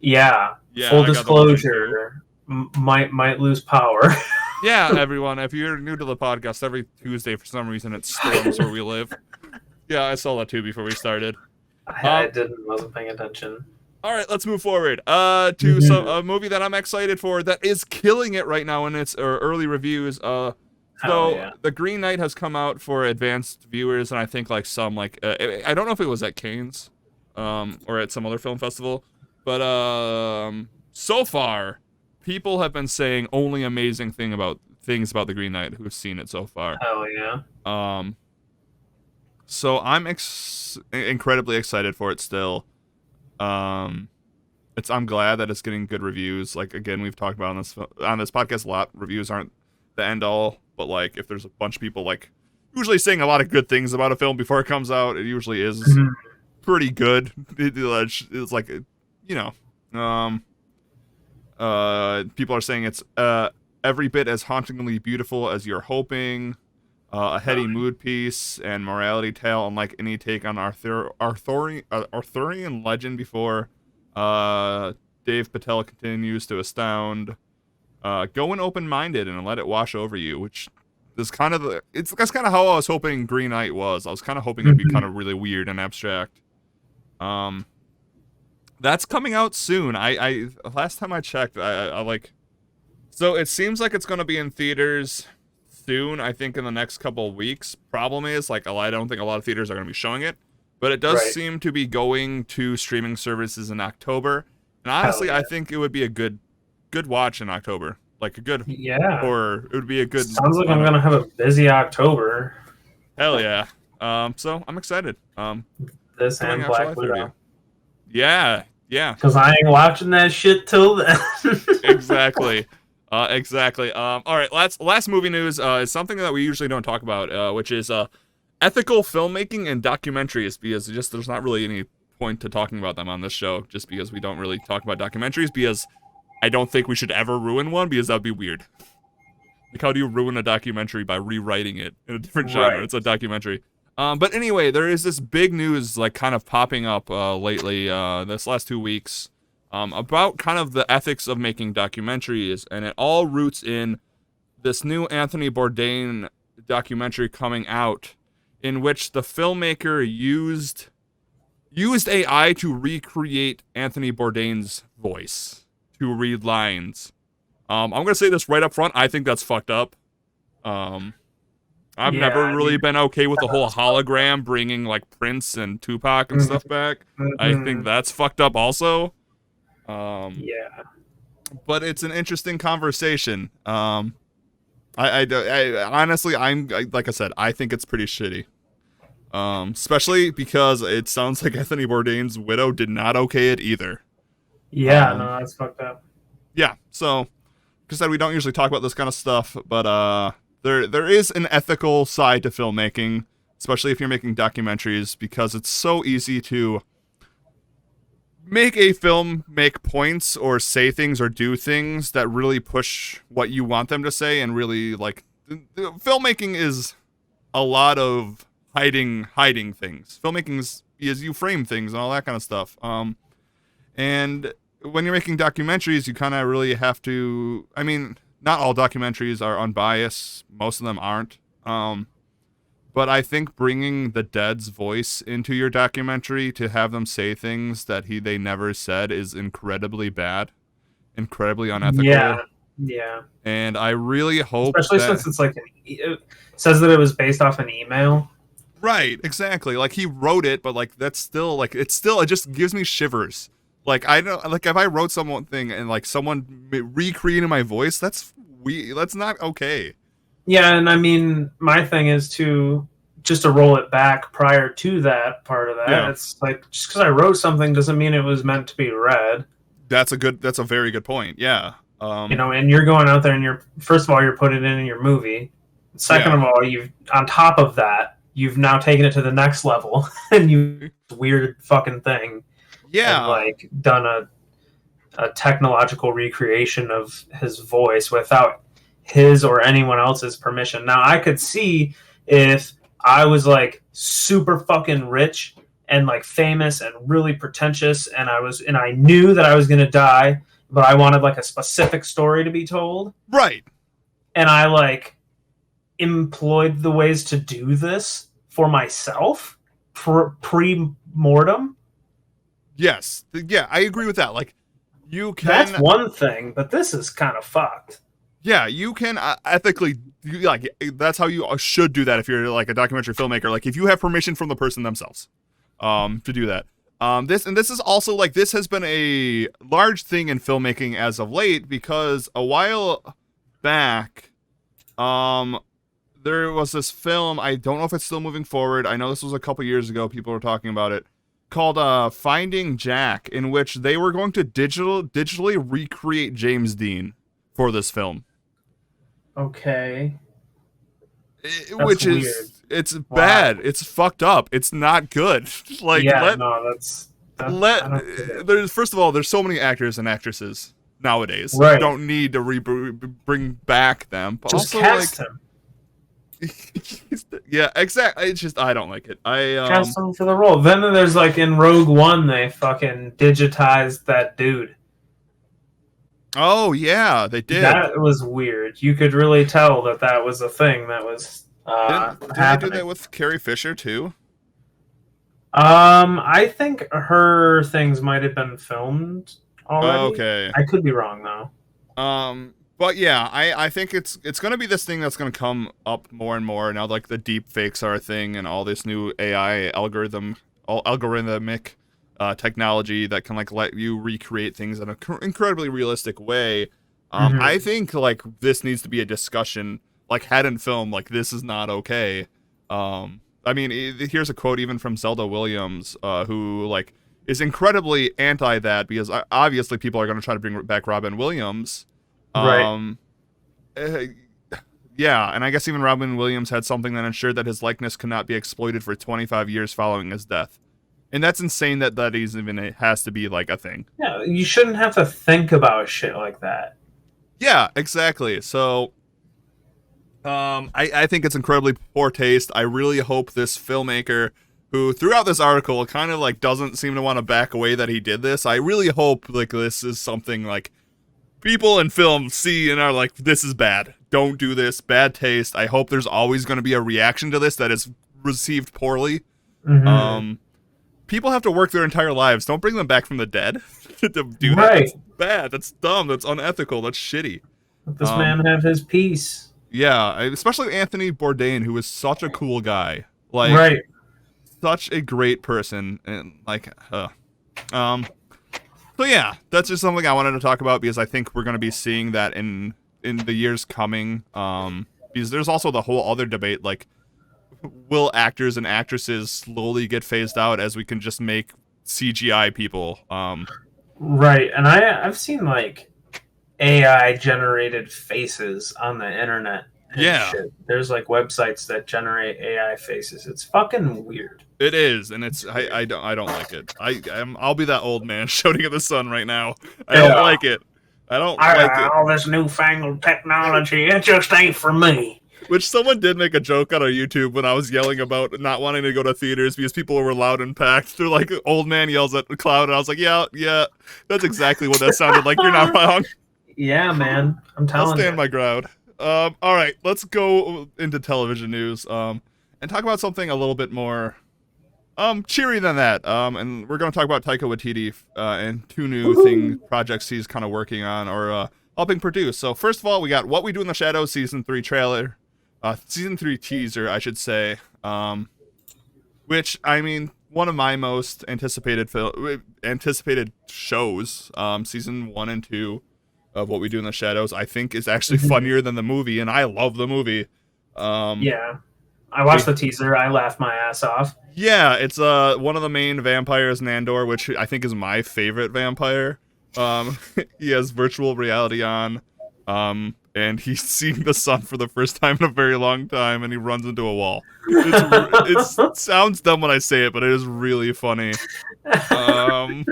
yeah, Yeah, full I got the one too. disclosure, might lose power. Yeah, everyone, if you're new to the podcast, every Tuesday for some reason it storms where we live. Yeah, I saw that too before we started. I wasn't paying attention. All right, let's move forward. A movie that I'm excited for that is killing it right now in its early reviews. Hell yeah. The Green Knight has come out for advanced viewers, and I think like some like I don't know if it was at Cannes, or at some other film festival, but so far people have been saying only amazing things about the Green Knight who've seen it so far. Hell yeah. So I'm incredibly excited for it still. I'm glad that it's getting good reviews. Like again, we've talked about on this podcast a lot. Reviews aren't the end all, but like if there's a bunch of people like usually saying a lot of good things about a film before it comes out, it usually is pretty good. It's like, you know, people are saying it's every bit as hauntingly beautiful as you're hoping. A heady mood piece and morality tale unlike any take on Arthurian legend before. Dave Patel continues to astound. Go in open-minded and let it wash over you, which is kind of that's kind of how I was hoping Green Knight was. I was kind of hoping it'd be kind of really weird and abstract. That's coming out soon. I last time I checked, I like. So it seems like it's gonna be in theaters soon, I think in the next couple of weeks. Problem is, like, I don't think a lot of theaters are going to be showing it, but it does seem to be going to streaming services in October. And honestly, I think it would be a good watch in October. Like a good horror. It would be a good. Sounds like I'm going to have a busy October. Hell yeah. So I'm excited. This and Black Widow. Yeah. Because I ain't watching that shit till then. Exactly. Exactly. All right. Last movie news is something that we usually don't talk about, which is ethical filmmaking and documentaries, because there's not really any point to talking about them on this show, just because we don't really talk about documentaries, because I don't think we should ever ruin one, because that would be weird. Like, how do you ruin a documentary by rewriting it in a different genre? It's a documentary. But anyway, there is this big news like kind of popping up lately, this last 2 weeks. About kind of the ethics of making documentaries, and it all roots in this new Anthony Bourdain documentary coming out, in which the filmmaker used AI to recreate Anthony Bourdain's voice to read lines. I'm gonna say this right up front. I think that's fucked up. I've never really been okay with the whole hologram bringing like Prince and Tupac and stuff back. I think that's fucked up also. But it's an interesting conversation. I honestly, like I said, I think it's pretty shitty. Especially because it sounds like Anthony Bourdain's widow did not okay it either. No, that's fucked up. Yeah, so, like I said, we don't usually talk about this kind of stuff, but there is an ethical side to filmmaking, especially if you're making documentaries, because it's so easy to make a film make points or say things or do things that really push what you want them to say, and really, like, filmmaking is a lot of hiding things. Filmmaking is you frame things and all that kind of stuff. And when you're making documentaries, you kind of really have to, I mean, not all documentaries are unbiased. Most of them aren't. But I think bringing the dead's voice into your documentary to have them say things that they never said is incredibly bad, incredibly unethical. Yeah. And I really hope, especially since it's like it says that it was based off an email. Right, exactly. Like he wrote it, but like that's still like it just gives me shivers. Like I know, like if I wrote something and like someone recreated my voice, that's not okay. Yeah, and I mean, my thing is to just to roll it back prior to that part of that. Yeah, It's like just because I wrote something doesn't mean it was meant to be read. that's a very good point. Yeah, And you're going out there and you're first of all you're putting it in your movie. Second yeah, of all, you've on top of that you've now taken it to the next level and you weird fucking thing and yeah. like done a technological recreation of his voice without his or anyone else's permission. Now, I could see if I was like super fucking rich and like famous and really pretentious and I knew that I was going to die, but I wanted like a specific story to be told Right. and I like employed the ways to do this for myself pre-mortem. Yes. Yeah, I agree with that. Like you That's can one thing, but this is kind of fucked. yeah, you can ethically like that's how you should do that if you're like a documentary filmmaker. Like if you have permission from the person themselves to do that. This is also like this has been a large thing in filmmaking as of late because a while back there was this film, I don't know if it's still moving forward. I know this was a couple years ago, people were talking about it, called Finding Jack, in which they were going to digitally recreate James Dean for this film. Okay. That's Which weird. it's Why? bad. It's fucked up. It's not good. Like Yeah, no, I don't get it. there's first of all there's so many actors and actresses nowadays. You Right. don't need to bring back them. But Just also cast him. yeah, exactly. It's just I don't like it. Cast him for the role. Then there's like in Rogue One, they fucking digitized that dude. Oh yeah, they did. That was weird. You could really tell that that was a thing that was Didn't they do happening. that with Carrie Fisher too? I think her things might have been filmed already. Okay. I could be wrong though. But yeah, I think it's gonna be this thing that's gonna come up more and more now. Like the deep fakes are a thing, and all this new AI algorithmic technology that can like let you recreate things in an incredibly realistic way. Mm-hmm. I think like this needs to be a discussion, like had in film, like this is not okay. I mean, here's a quote even from Zelda Williams, who like is incredibly anti that because obviously people are going to try to bring back Robin Williams. Right. Uh, yeah, and I guess even Robin Williams had something that ensured that his likeness could not be exploited for 25 years following his death. And that's insane that he's even it has to be like a thing. Yeah, you shouldn't have to think about shit like that. Yeah, exactly. So I think it's incredibly poor taste. I really hope this filmmaker who throughout this article kind of like doesn't seem to want to back away that he did this. I really hope like this is something like people in film see and are like, this is bad. Don't do this. Bad taste. I hope there's always going to be a reaction to this that is received poorly. Mm-hmm. People have to work their entire lives. Don't bring them back from the dead to do that. Right. That's bad. That's dumb. That's unethical. That's shitty. Let this man have his peace. Yeah, especially Anthony Bourdain, who is such a cool guy. Like, Right. such a great person. And, like, so yeah, that's just something I wanted to talk about because I think we're going to be seeing that in the years coming. Because there's also the whole other debate, like, will actors and actresses slowly get phased out as we can just make CGI people? Right. And I've seen like AI generated faces on the internet. And Yeah. shit. There's like websites that generate AI faces. It's fucking weird. It is, and it's I don't like it. I'll be that old man shouting at the sun right now. I don't like it. I don't like it. All this newfangled technology, it just ain't for me. Which someone did make a joke on our YouTube when I was yelling about not wanting to go to theaters because people were loud and packed. They're like, old man yells at the cloud, and I was like, yeah, that's exactly what that sounded like. You're not wrong. Yeah, man. I'm telling I'll stand you. my ground. All right, let's go into television news. And talk about something a little bit more cheery than that. And we're going to talk about Taika Waititi and two new projects he's kind of working on or helping produce. So first of all, we got What We Do in the Shadows season 3 trailer. Season 3 teaser, I should say. which I mean, one of my most anticipated shows, season 1 and 2 of What We Do in the Shadows, I think is actually Mhm. funnier than the movie, and I love the movie. Um, Yeah, I watched the teaser. I laughed my ass off. Yeah, it's one of the main vampires, Nandor, which I think is my favorite vampire. He has virtual reality on, and he's seeing the sun for the first time in a very long time, and he runs into a wall. It sounds dumb when I say it, but it is really funny. Um,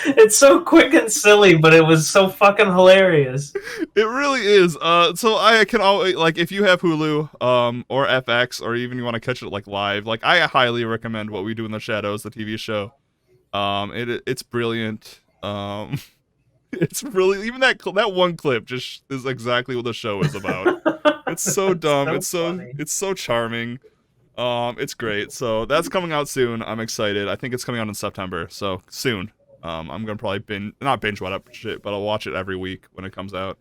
It's so quick and silly, but it was so fucking hilarious. it really is. So I can always like if you have Hulu, or FX, or even you want to catch it like live, like I highly recommend What We Do in the Shadows, the TV show. It's brilliant. It's really even that one clip just is exactly what the show is about. It's so It's dumb. so funny. It's so charming. It's great. So that's coming out soon. I'm excited. I think it's coming out in September. So soon. I'm gonna probably not binge watch it, but I'll watch it every week when it comes out.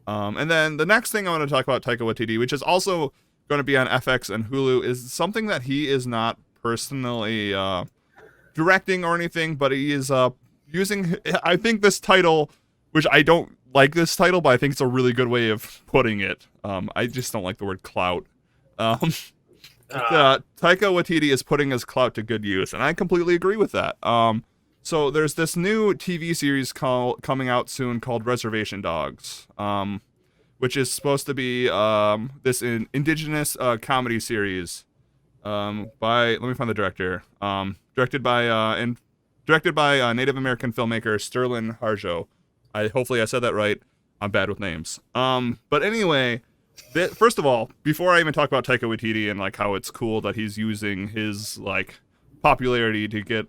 And then the next thing I want to talk about Taika Waititi, which is also going to be on FX and Hulu, is something that he is not personally directing or anything, but he is using. I think this title, which I don't like this title, but I think it's a really good way of putting it. I just don't like the word clout. Um, Taika Waititi is putting his clout to good use, and I completely agree with that. So there's this new TV series coming out soon called Reservation Dogs, which is supposed to be this indigenous comedy series by, let me find the director. Directed by Native American filmmaker Sterling Harjo. Hopefully I said that right. I'm bad with names. But anyway, first of all, before I even talk about Taika Waititi and like how it's cool that he's using his like popularity to get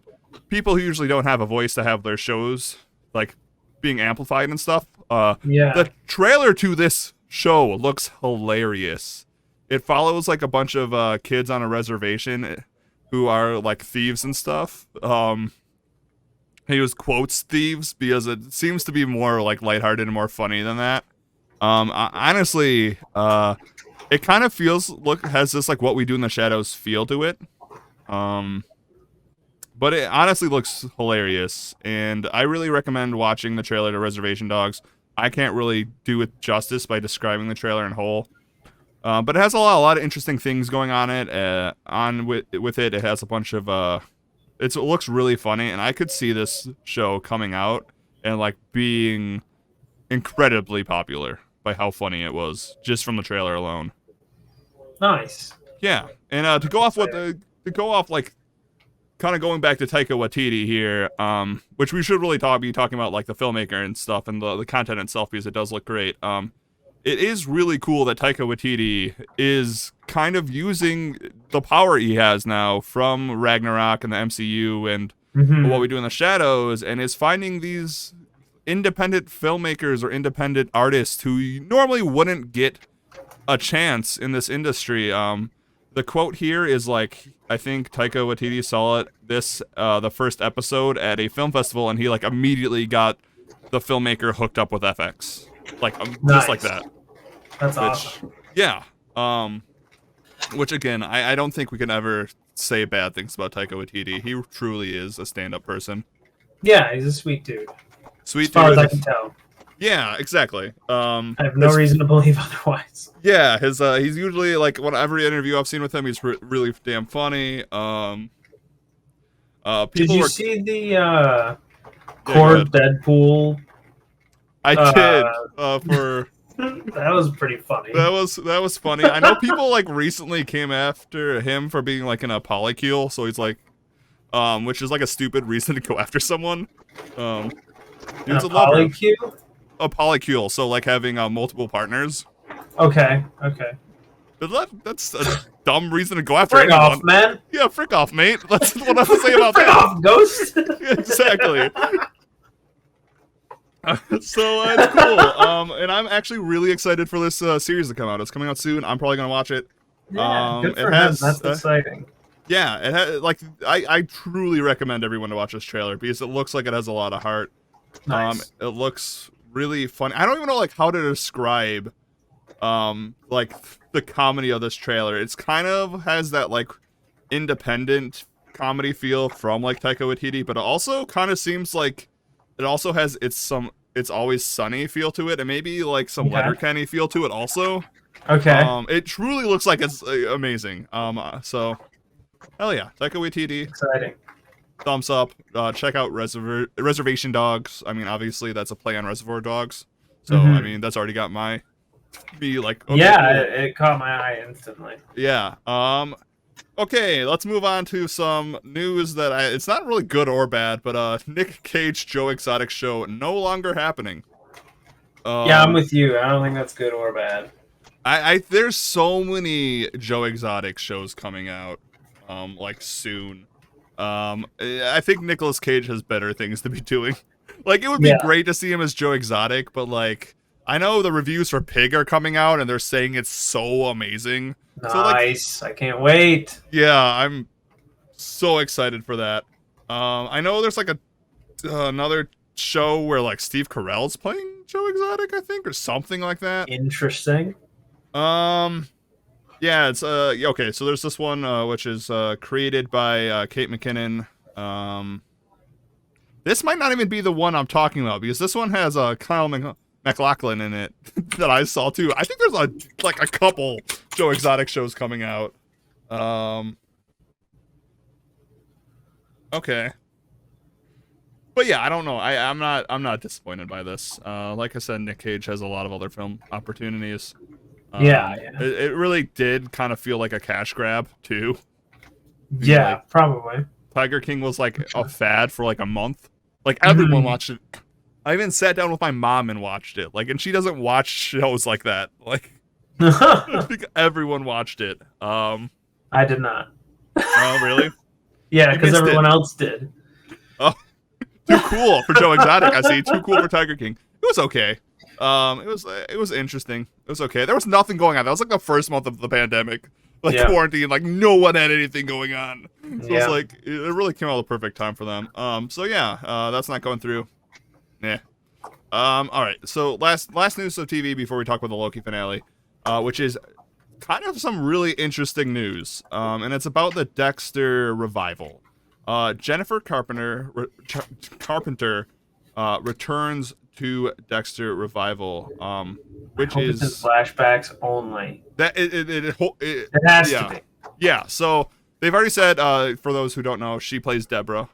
people who usually don't have a voice to have their shows like being amplified and stuff. Yeah. The trailer to this show looks hilarious. It follows like a bunch of kids on a reservation who are like thieves and stuff. He was quotes thieves because it seems to be more like lighthearted and more funny than that. Honestly, it kind of has this like What We Do in the Shadows feel to it. But it honestly looks hilarious, and I really recommend watching the trailer to Reservation Dogs. I can't really do it justice by describing the trailer in whole. But it has a lot of interesting things going on with it. It has a bunch of it looks really funny, and I could see this show coming out and like being incredibly popular by how funny it was just from the trailer alone. Nice. Yeah, and to go off like kind of going back to Taika Waititi here, which we should really be talking about like the filmmaker and stuff and the content itself because it does look great. It is really cool that Taika Waititi is kind of using the power he has now from Ragnarok and the MCU and What We Do in the Shadows, and is finding these independent filmmakers or independent artists who normally wouldn't get a chance in this industry. The quote here is like, I think Taika Waititi saw the first episode at a film festival, and he like immediately got the filmmaker hooked up with FX. Like just like that. That's awesome. Yeah. Which again, I don't think we can ever say bad things about Taika Waititi. He truly is a stand-up person. Yeah, he's a sweet dude. Sweet as far dude. as I can tell. Yeah, exactly. I have no reason to believe otherwise. Yeah, he's usually like every interview I've seen with him, he's really damn funny. Did you see the Cord Deadpool? I did. For that was pretty funny. That was funny. I know people like recently came after him for being like a polycule, so he's like, which is like a stupid reason to go after someone. He was a polycule? A polycule, so like having multiple partners. Okay. That's a dumb reason to go after frick anyone. Off, man. Yeah, frick off, mate. That's what I have to say about frick that. Off, ghost. Exactly. So it's cool. And I'm actually really excited for this series to come out. It's coming out soon. I'm probably gonna watch it. Yeah, good for him. That's exciting. Yeah, it has like I truly recommend everyone to watch this trailer because it looks like it has a lot of heart. Nice. It looks really funny. I don't even know like how to describe like the comedy of this trailer. It's kind of has that like independent comedy feel from like Taika Waititi, but it also kind of seems like it also has it's Always Sunny feel to it, and maybe like some Okay. Letterkenny feel to it also. Okay. It truly looks like it's amazing. So hell yeah, Taika Waititi, Exciting. thumbs up. Check out Reservation Dogs. I mean, obviously that's a play on Reservoir Dogs, so I mean that's already got me like okay, Yeah, cool. it caught my eye instantly. Yeah. Okay, let's move on to some news that it's not really good or bad, but Nick Cage Joe Exotic show no longer happening. Yeah, I'm with you. I don't think that's good or bad. I there's so many Joe Exotic shows coming out, like soon. I think Nicolas Cage has better things to be doing. Like it would be great to see him as Joe Exotic, but like I know the reviews for Pig are coming out and they're saying it's so amazing. Nice. So, like, I can't wait. Yeah, I'm so excited for that. I know there's like another show where like Steve Carell's playing Joe Exotic, I think, or something like that. Interesting. Yeah, it's okay. So there's this one which is created by Kate McKinnon. This might not even be the one I'm talking about because this one has Kyle MacLachlan in it that I saw too. I think there's a couple Joe Exotic shows coming out. Okay. But yeah, I don't know. I'm not disappointed by this. Like I said, Nick Cage has a lot of other film opportunities. Yeah. It really did kind of feel like a cash grab too. Yeah, like, probably. Tiger King was like a fad for like a month. Like everyone watched it. I even sat down with my mom and watched it. Like, and she doesn't watch shows like that. Like, I think everyone watched it. I did not. Oh, really? Yeah, because everyone else did. Oh, too cool for Joe Exotic. I see. Too cool for Tiger King. It was okay. It was interesting. It was okay. There was nothing going on. That was like the first month of the pandemic, like quarantine. Like no one had anything going on. So it was like it really came out at the perfect time for them. So yeah, that's not going through. Yeah. All right. So last news of TV before we talk about the Loki finale, which is kind of some really interesting news. And it's about the Dexter revival. Jennifer Carpenter returns to Dexter revival, which is flashbacks only. That it has to be. Yeah. So they've already said, for those who don't know, she plays Deborah.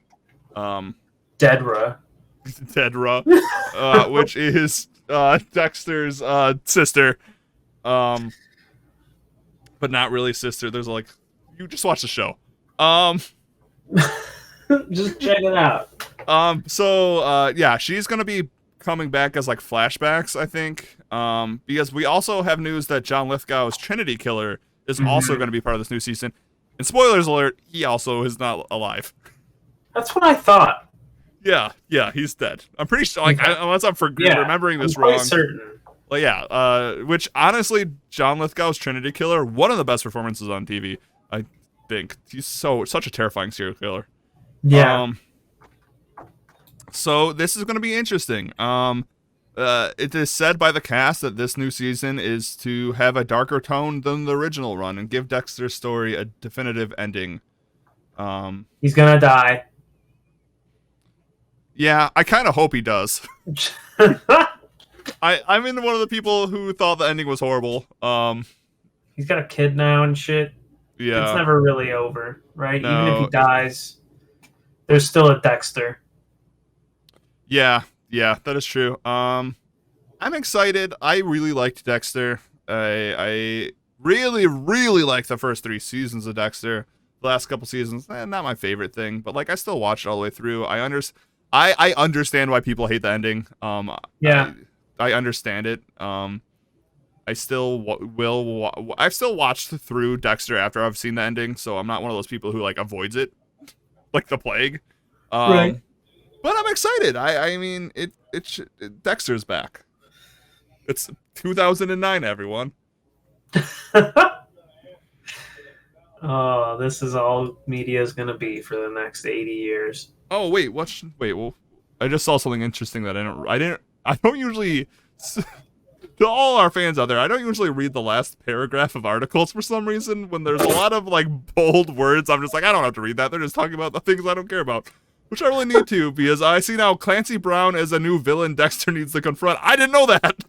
Dedra. Dedra, which is Dexter's sister, but not really sister. There's like, you just watch the show. Just check it out. So yeah, she's gonna be coming back as like flashbacks, I think. Because we also have news that John Lithgow's Trinity Killer is also going to be part of this new season. And spoilers alert, he also is not alive. That's what I thought. Yeah, he's dead. I'm pretty sure, like, unless I'm remembering this wrong. Certain. Well, yeah, which honestly, John Lithgow's Trinity Killer, one of the best performances on TV, I think. He's such a terrifying serial killer. Yeah. So this is going to be interesting. It is said by the cast that this new season is to have a darker tone than the original run and give Dexter's story a definitive ending. He's gonna die. Yeah, I kind of hope he does. I'm in one of the people who thought the ending was horrible. He's got a kid now and shit. Yeah. It's never really over, right? No. Even if he dies, there's still a Dexter. Yeah, that is true. I'm excited. I really liked Dexter. I really, really liked the first 3 seasons of Dexter. The last couple seasons, not my favorite thing, but like I still watched it all the way through. I understand why people hate the ending. Yeah. I understand it. I still I've still watched through Dexter after I've seen the ending, so I'm not one of those people who like avoids it like the plague. Right. But I'm excited. I mean, Dexter's back. It's 2009, everyone. Oh, this is all media is gonna be for the next 80 years. Oh wait, well, I just saw something interesting that I don't usually to all our fans out there, I don't usually read the last paragraph of articles for some reason. When there's a lot of like bold words, I'm just like, I don't have to read that. They're just talking about the things I don't care about. Which I really need to, because I see now Clancy Brown is a new villain Dexter needs to confront. I didn't know that.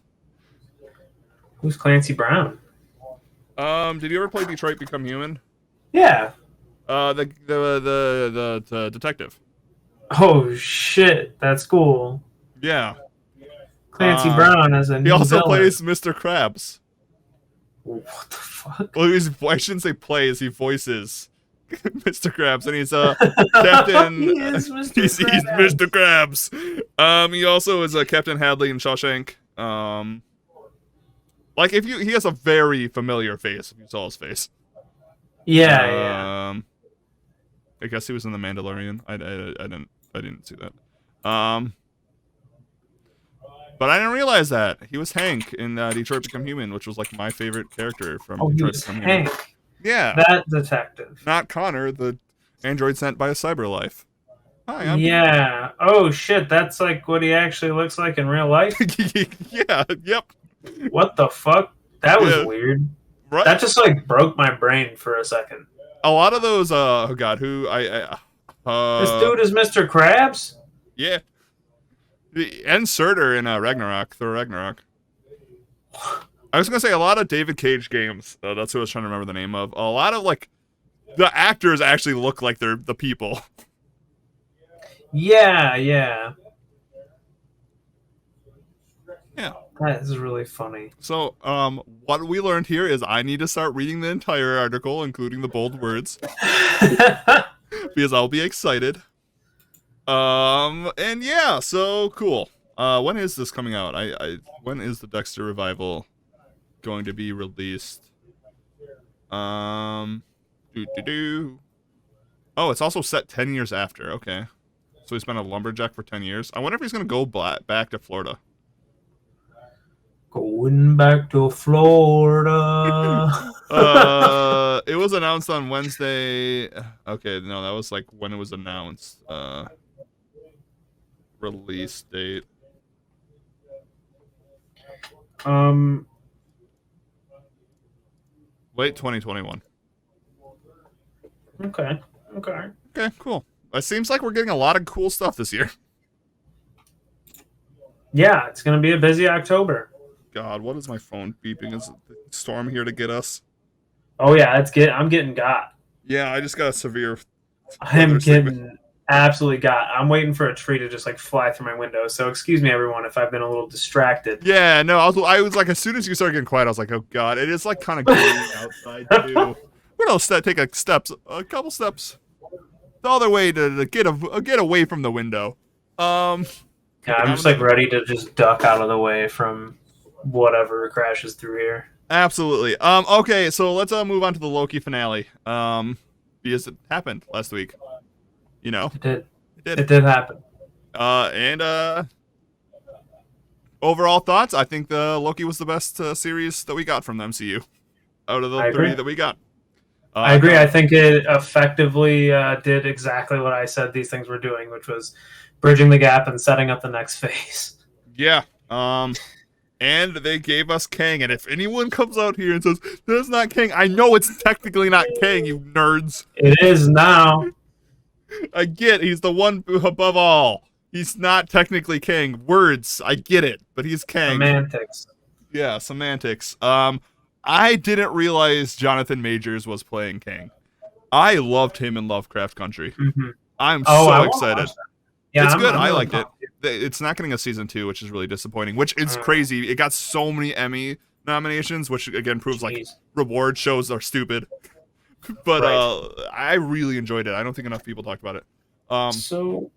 Who's Clancy Brown? Did you ever play Detroit Become Human? Yeah. The detective. Oh shit, that's cool. Yeah. Clancy Brown as a new He also villain. plays Mr. Krabs. What the fuck? Well, I shouldn't say plays. He voices Mr. Krabs, and he's Captain. He is Mr. He's Krabs. Mr. Krabs. He also is Captain Hadley in Shawshank. Like he has a very familiar face. If you saw his face. Yeah. I guess he was in The Mandalorian. I didn't see that. But I didn't realize that he was Hank in Detroit Become Human, which was like my favorite character from Oh, he Detroit was Become Hank. Human. Yeah. That detective. Not Connor, the android sent by a cyberlife. Hi, I'm Yeah. Oh shit, that's like what he actually looks like in real life. Yeah. Yep. What the fuck? That was Yeah. weird. Right. That just like broke my brain for a second. A lot of those. Oh God, who This dude is Mr. Krabs? Yeah. And Surtur in Ragnarok, Thor Ragnarok. I was gonna say a lot of David Cage games. That's who I was trying to remember the name of. A lot of like the actors actually look like they're the people. Yeah. Yeah. That is really funny. So, what we learned here is I need to start reading the entire article, including the bold words, because I'll be excited. And yeah, so cool. When is this coming out? When is the Dexter revival going to be released? Oh, it's also set 10 years after. Okay. So he's been a lumberjack for 10 years. I wonder if he's going to go back to Florida. Going back to Florida. It was announced on Wednesday. Okay, no, that was like when it was announced. Release date. Late 2021. Okay. Okay, cool. It seems like we're getting a lot of cool stuff this year. Yeah, it's gonna be a busy October. God, what is my phone beeping? Is the storm here to get us? Oh yeah, I'm getting got. Yeah, I just got a severe. I'm weather segment. getting absolutely got. I'm waiting for a tree to just like fly through my window. So excuse me, everyone, if I've been a little distracted. Yeah, no, I was like, as soon as you started getting quiet, I was like, oh God, it is like kind of gloomy outside too. We're gonna take a couple steps, the other way to get away from the window. Yeah, I'm just like ready to just duck out of the way from whatever crashes through here. Absolutely. Okay, so let's move on to the Loki finale. Because it happened last week. You know. It did happen. And overall thoughts, I think the Loki was the best series that we got from the MCU out of the three that we got. I agree. I think it effectively did exactly what I said these things were doing, which was bridging the gap and setting up the next phase. Yeah. And they gave us Kang, and if anyone comes out here and says, that's not Kang, I know it's technically not Kang, you nerds. It is now. I get he's the one above all. He's not technically Kang. Words, I get it, but he's Kang. Semantics. Yeah, semantics. I didn't realize Jonathan Majors was playing Kang. I loved him in Lovecraft Country. Mm-hmm. I'm so excited. Yeah, it's good. I'm I really liked it. It's not getting a season 2, which is really disappointing, which is crazy. It got so many Emmy nominations, which again proves like reward shows are stupid. But I really enjoyed it. I don't think enough people talked about it. So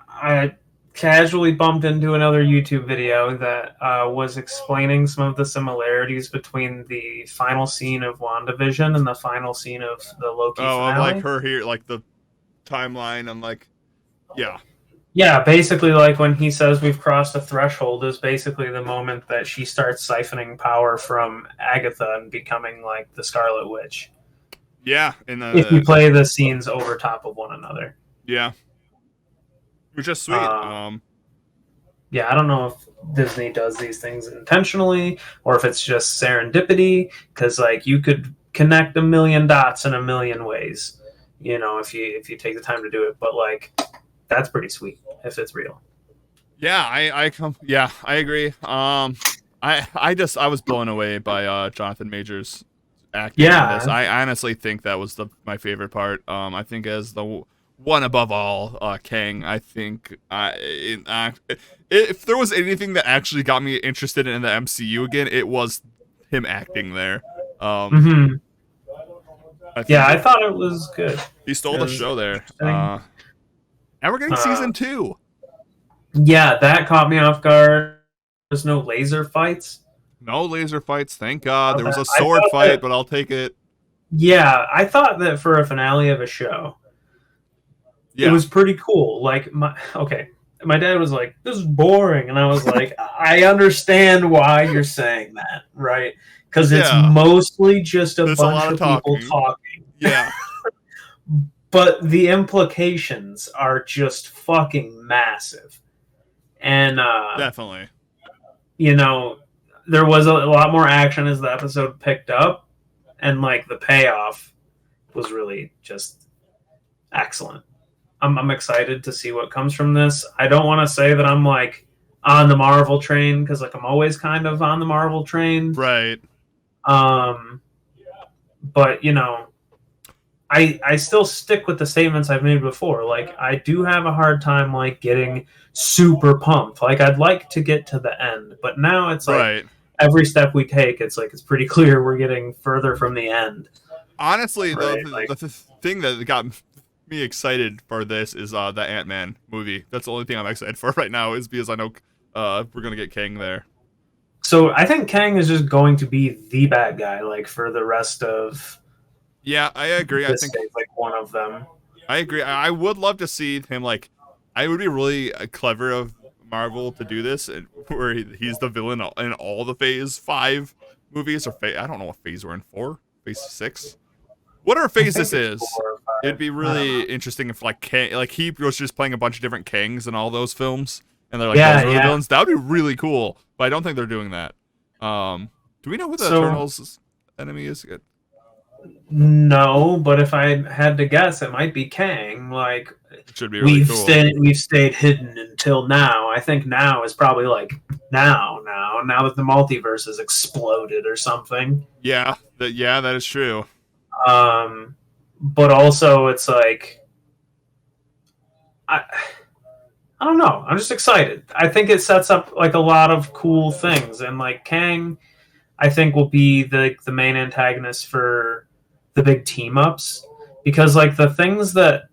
I casually bumped into another YouTube video that was explaining some of the similarities between the final scene of WandaVision and the final scene of the Loki finale. Oh, like her here, like the timeline and like, yeah. Yeah, basically, like when he says we've crossed a threshold is basically the moment that she starts siphoning power from Agatha and becoming like the Scarlet Witch. Yeah, if you play the scenes over top of one another. Yeah, which is sweet. yeah, I don't know if Disney does these things intentionally or if it's just serendipity, because like you could connect a million dots in a million ways, if you take the time to do it. But like that's pretty sweet if it's real. Yeah, I agree. I was blown away by Jonathan Majors acting in this. Yeah, I honestly think that was my favorite part. I think as the one above all, Kang. I think if there was anything that actually got me interested in the MCU again, it was him acting there. Um, hmm I yeah, think I thought it was good. he stole It the was show there. interesting. And we're getting Uh, season 2. yeah, that caught me off guard. There's no laser fights. No laser fights, thank God. There was a I sword thought fight, that. but I'll take it. Yeah, I thought that for a finale of a show, it Yeah. was pretty cool. Like my dad was like, "This is boring," and I was like, "I understand why you're saying that, right? Because it's Yeah. mostly just a There's a bunch lot of of people talking. talking, Yeah. but the implications are just fucking massive." And Definitely. you know, there was a lot more action as the episode picked up, and like the payoff was really just excellent. I'm excited to see what comes from this. I don't want to say that I'm like on the Marvel train because like I'm always kind of on the Marvel train. Right. Um, but I still stick with the statements I've made before. Like I do have a hard time like getting super pumped. Like I'd like to get to the end, but now it's like Right. every step we take, it's like it's pretty clear we're getting further from the end. Honestly, Right? Like the thing that got me excited for this is the Ant-Man movie. That's the only thing I'm excited for right now is because I know we're going to get Kang there. so, I think Kang is just going to be the bad guy, like for the rest of Yeah, I agree. I this think phase, like one of them. I agree. I would love to see him like. I would be really clever of Marvel to do this, where he's the villain in all the Phase 5 movies or I don't know what phase we're in. 4, Phase 6, whatever I phase think this it's is. 4 or 5. It'd be I don't really know. interesting if like he was just playing a bunch of different Kangs in all those films, and they're like Yeah, those are the yeah. villains. That would be really cool, but I don't think they're doing that. Do we know who the So Eternals enemy is? no, but if I had to guess, it might be Kang. Like It should be really we've cool. stayed we've stayed hidden until now. I think now is probably like now that the multiverse has exploded or something. Yeah, that is true. But also it's like I I don't know. I'm just excited. I think it sets up like a lot of cool things, and like Kang, I think will be the main antagonist for the big team ups because like the things that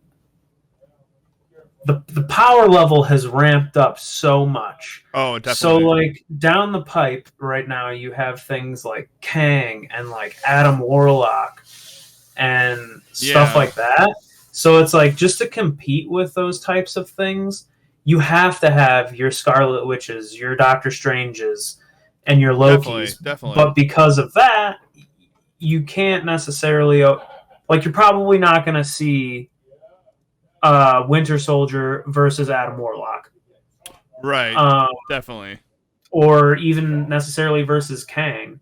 the power level has ramped up so much. Oh, So definitely. like down the pipe right now, you have things like Kang and like Adam Warlock and stuff Yeah, like that. So it's like just to compete with those types of things, you have to have your Scarlet Witches, your Doctor Stranges, and your definitely, Lokis. definitely. But because of that, you can't necessarily like you're probably not going to see Winter Soldier versus Adam Warlock, Right, um, definitely. or even necessarily versus Kang.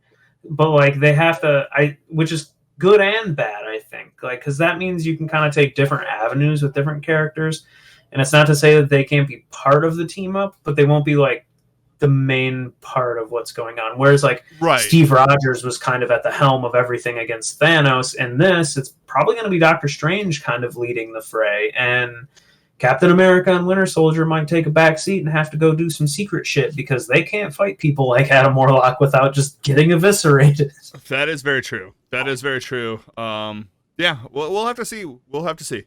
But like they have to, which is good and bad, I think. Like because that means you can kind of take different avenues with different characters, and it's not to say that they can't be part of the team up, but they won't be like the main part of what's going on. Whereas like Right. Steve Rogers was kind of at the helm of everything against Thanos, and this it's probably going to be Doctor Strange kind of leading the fray, and Captain America and Winter Soldier might take a back seat and have to go do some secret shit because they can't fight people like Adam Warlock without just getting eviscerated. That is very true. That is very true. Yeah, we'll have to see. We'll have to see.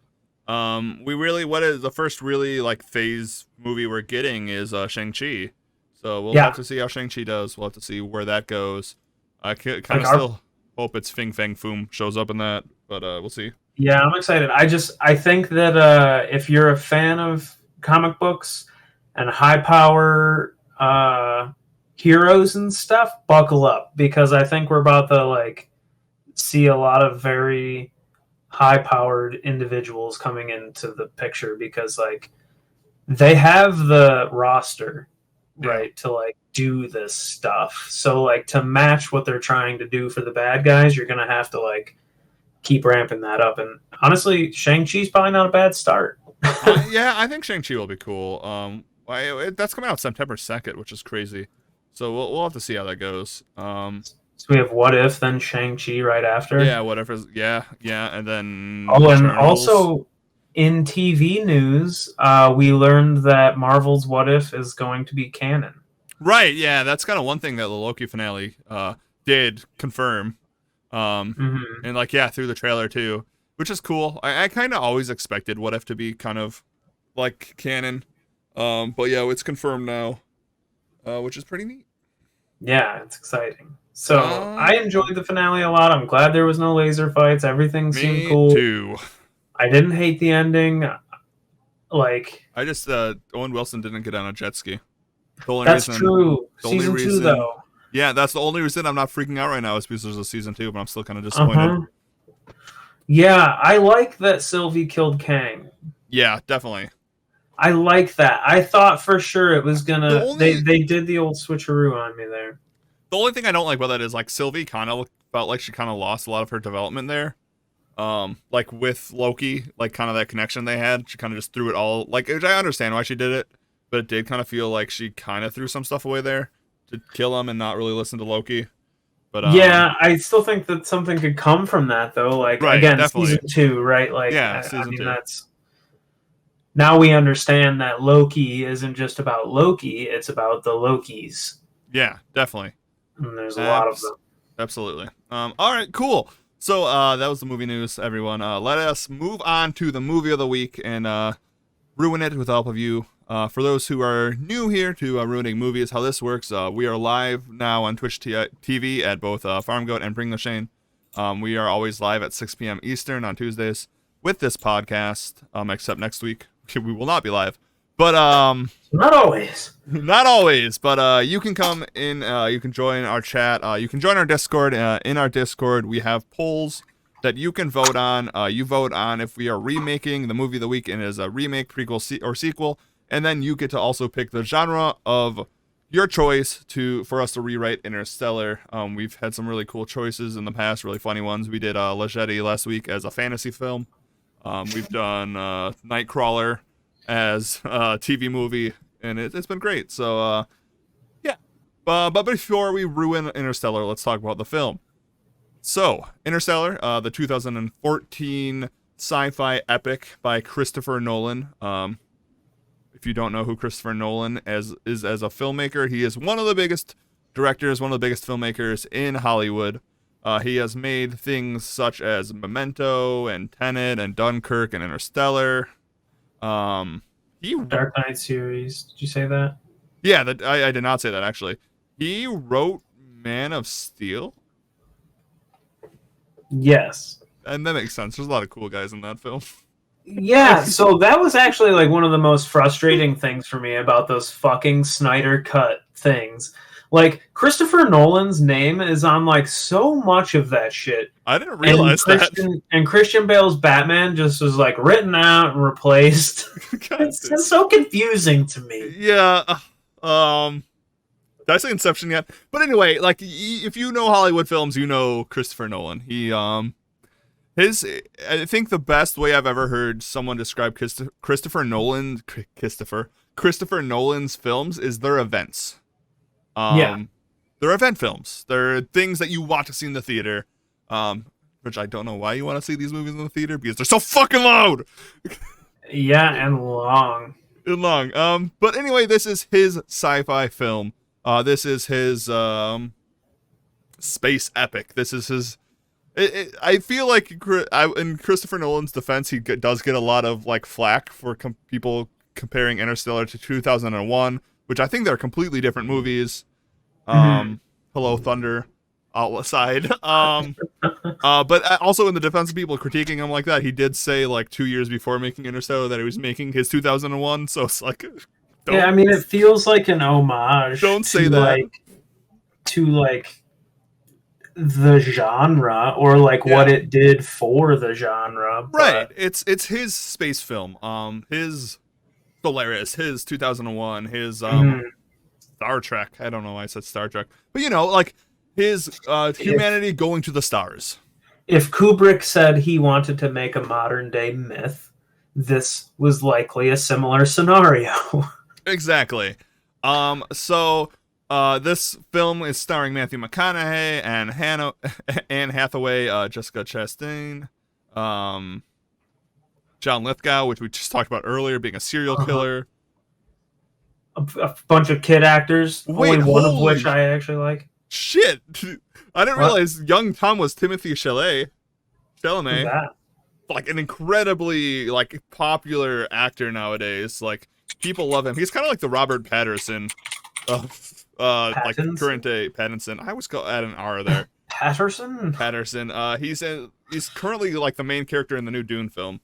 We really what is the first really like phase movie we're getting is Shang-Chi. So we'll have Yeah, to see how Shang-Chi does. We'll have to see where that goes. I kind like of our still hope it's Fing Fang Foom shows up in that, but we'll see. yeah, I'm excited. I think that if you're a fan of comic books and high power heroes and stuff, buckle up because I think we're about to like see a lot of very high powered individuals coming into the picture because like they have the roster right, to like do this stuff. So like to match what they're trying to do for the bad guys, you're gonna have to like keep ramping that up. And honestly, Shang-Chi's probably not a bad start. Yeah, I think Shang-Chi will be cool. That's coming out September 2nd, which is crazy. So we'll have to see how that goes. So we have What If, then Shang-Chi right after. Yeah, whatever. Yeah, and then Oh, and Eternals. also in TV news, we learned that Marvel's What If is going to be canon. Right, yeah, that's kind of one thing that the Loki finale did confirm. And like, yeah, through the trailer too, which is cool. I kind of always expected What If to be kind of like canon. But yeah, it's confirmed now, which is pretty neat. Yeah, it's exciting. So I enjoyed the finale a lot. I'm glad there was no laser fights. Everything seemed cool. Me too. I didn't hate the ending. Like, I just Owen Wilson didn't get on a jet ski. That's true. Season 2, though. Yeah, that's the only reason I'm not freaking out right now is because there's a season 2, but I'm still kind of disappointed. Yeah, I like that Sylvie killed Kang. Yeah, definitely. I like that. I thought for sure it was gonna. They did the old switcheroo on me there. The only thing I don't like about that is like Sylvie kind of felt like she kind of lost a lot of her development there. Like with Loki, like kind of that connection they had, she kind of just threw it all. Like, I understand why she did it, but it did kind of feel like she kind of threw some stuff away there to kill him and not really listen to Loki. But yeah, I still think that something could come from that though. Like, right, again, definitely. season 2, right? Like, yeah, season 2. That's now we understand that Loki isn't just about Loki; it's about the Lokis. Yeah, definitely. And there's a lot of them. Absolutely. All right, cool. So that was the movie news, everyone. Let us move on to the movie of the week and ruin it with the help of you. For those who are new here to Ruining Movies, how this works, we are live now on Twitch TV at both FarmGoat and Bring the Shane. We are always live at 6 p.m. Eastern on Tuesdays with this podcast, except next week. We will not be live. But not always. Not always, but you can come in, you can join our chat, you can join our Discord. In our Discord, we have polls that you can vote on. You vote on if we are remaking the movie of the week and is a remake, prequel, or sequel, and then you get to also pick the genre of your choice for us to rewrite Interstellar. We've had some really cool choices in the past, really funny ones. We did Leggett last week as a fantasy film. We've done Nightcrawler as a TV movie, and it's been great. So, yeah. But before we ruin Interstellar, let's talk about the film. So, Interstellar, the 2014 sci-fi epic by Christopher Nolan. If you don't know who Christopher Nolan is as a filmmaker, he is one of the biggest directors, one of the biggest filmmakers in Hollywood. He has made things such as Memento and Tenet and Dunkirk and Interstellar. Dark Knight series. Did you say that? Yeah, I did not say that, actually. He wrote Man of Steel. Yes. And that makes sense. There's a lot of cool guys in that film. Yeah, so that was actually like one of the most frustrating things for me about those fucking Snyder Cut things. Like, Christopher Nolan's name is on like so much of that shit. I didn't realize that. And Christian Bale's Batman just was like written out and replaced. It's so confusing to me. Yeah. Did I say Inception yet? But anyway, like, if you know Hollywood films, you know Christopher Nolan. I think the best way I've ever heard someone describe Christopher Nolan's films is their events. They're event films. They're things that you want to see in the theater. Which I don't know why you want to see these movies in the theater, because they're so fucking loud. Yeah, and long. But anyway, this is his sci-fi film. This is his space epic. This is his. I feel like in Christopher Nolan's defense, he does get a lot of like flack for people comparing Interstellar to 2001, which I think they're completely different movies. Hello, Thunder, outside. But also in the defense of people critiquing him like that, he did say like 2 years before making Interstellar that he was making his 2001. So it's like, yeah, I mean, it feels like an homage. Don't say that. To the genre, or like what it did for the genre. Right. It's his space film. His Solaris, his 2001, his Star Trek. I don't know why I said Star Trek. But, like his humanity going to the stars. If Kubrick said he wanted to make a modern day myth, this was likely a similar scenario. Exactly. So this film is starring Matthew McConaughey and Anne Hathaway, Jessica Chastain, John Lithgow, which we just talked about earlier, being a serial killer. A bunch of kid actors, only one of which I actually like. Shit! I didn't realize young Tom was Timothy Chalamet. Like an incredibly like popular actor nowadays. Like people love him. He's kind of like the Robert Pattinson of like current day Pattinson. I always add an R there. Patterson. He's currently like the main character in the new Dune film.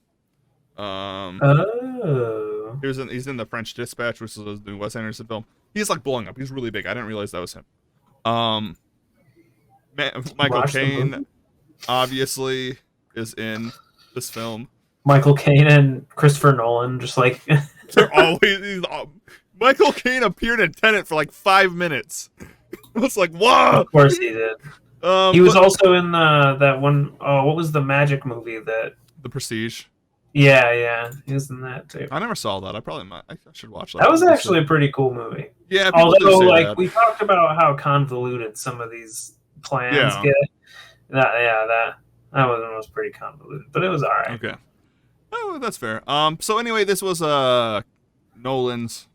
He's in the French Dispatch, which is the new Wes Anderson film. He's like blowing up. He's really big. I didn't realize that was him. Michael Caine obviously is in this film. Michael Caine and Christopher Nolan, just like they're always. Michael Caine appeared in Tenet for like 5 minutes. I was like, whoa! Of course he did. He was also in that one. Oh, what was the magic movie that? The Prestige. Yeah, he was in that too. I never saw that. I probably might. I should watch that. That was actually a pretty cool movie. Yeah, although like we talked about how convoluted some of these plans get. That was pretty convoluted, but it was all right. Okay. Oh, that's fair. So anyway, this was Nolan's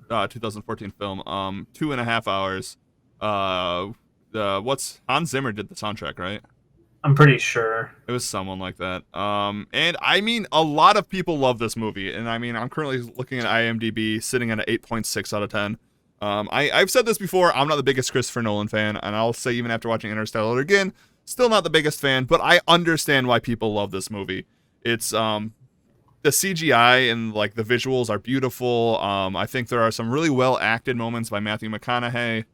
2014 film. 2.5 hours. Hans Zimmer did the soundtrack, right? I'm pretty sure. It was someone like that. And I mean, a lot of people love this movie. And I mean, I'm currently looking at IMDb, sitting at an 8.6 out of 10. I've said this before, I'm not the biggest Christopher Nolan fan. And I'll say even after watching Interstellar again, still not the biggest fan. But I understand why people love this movie. It's the CGI and like the visuals are beautiful. I think there are some really well acted moments by Matthew McConaughey.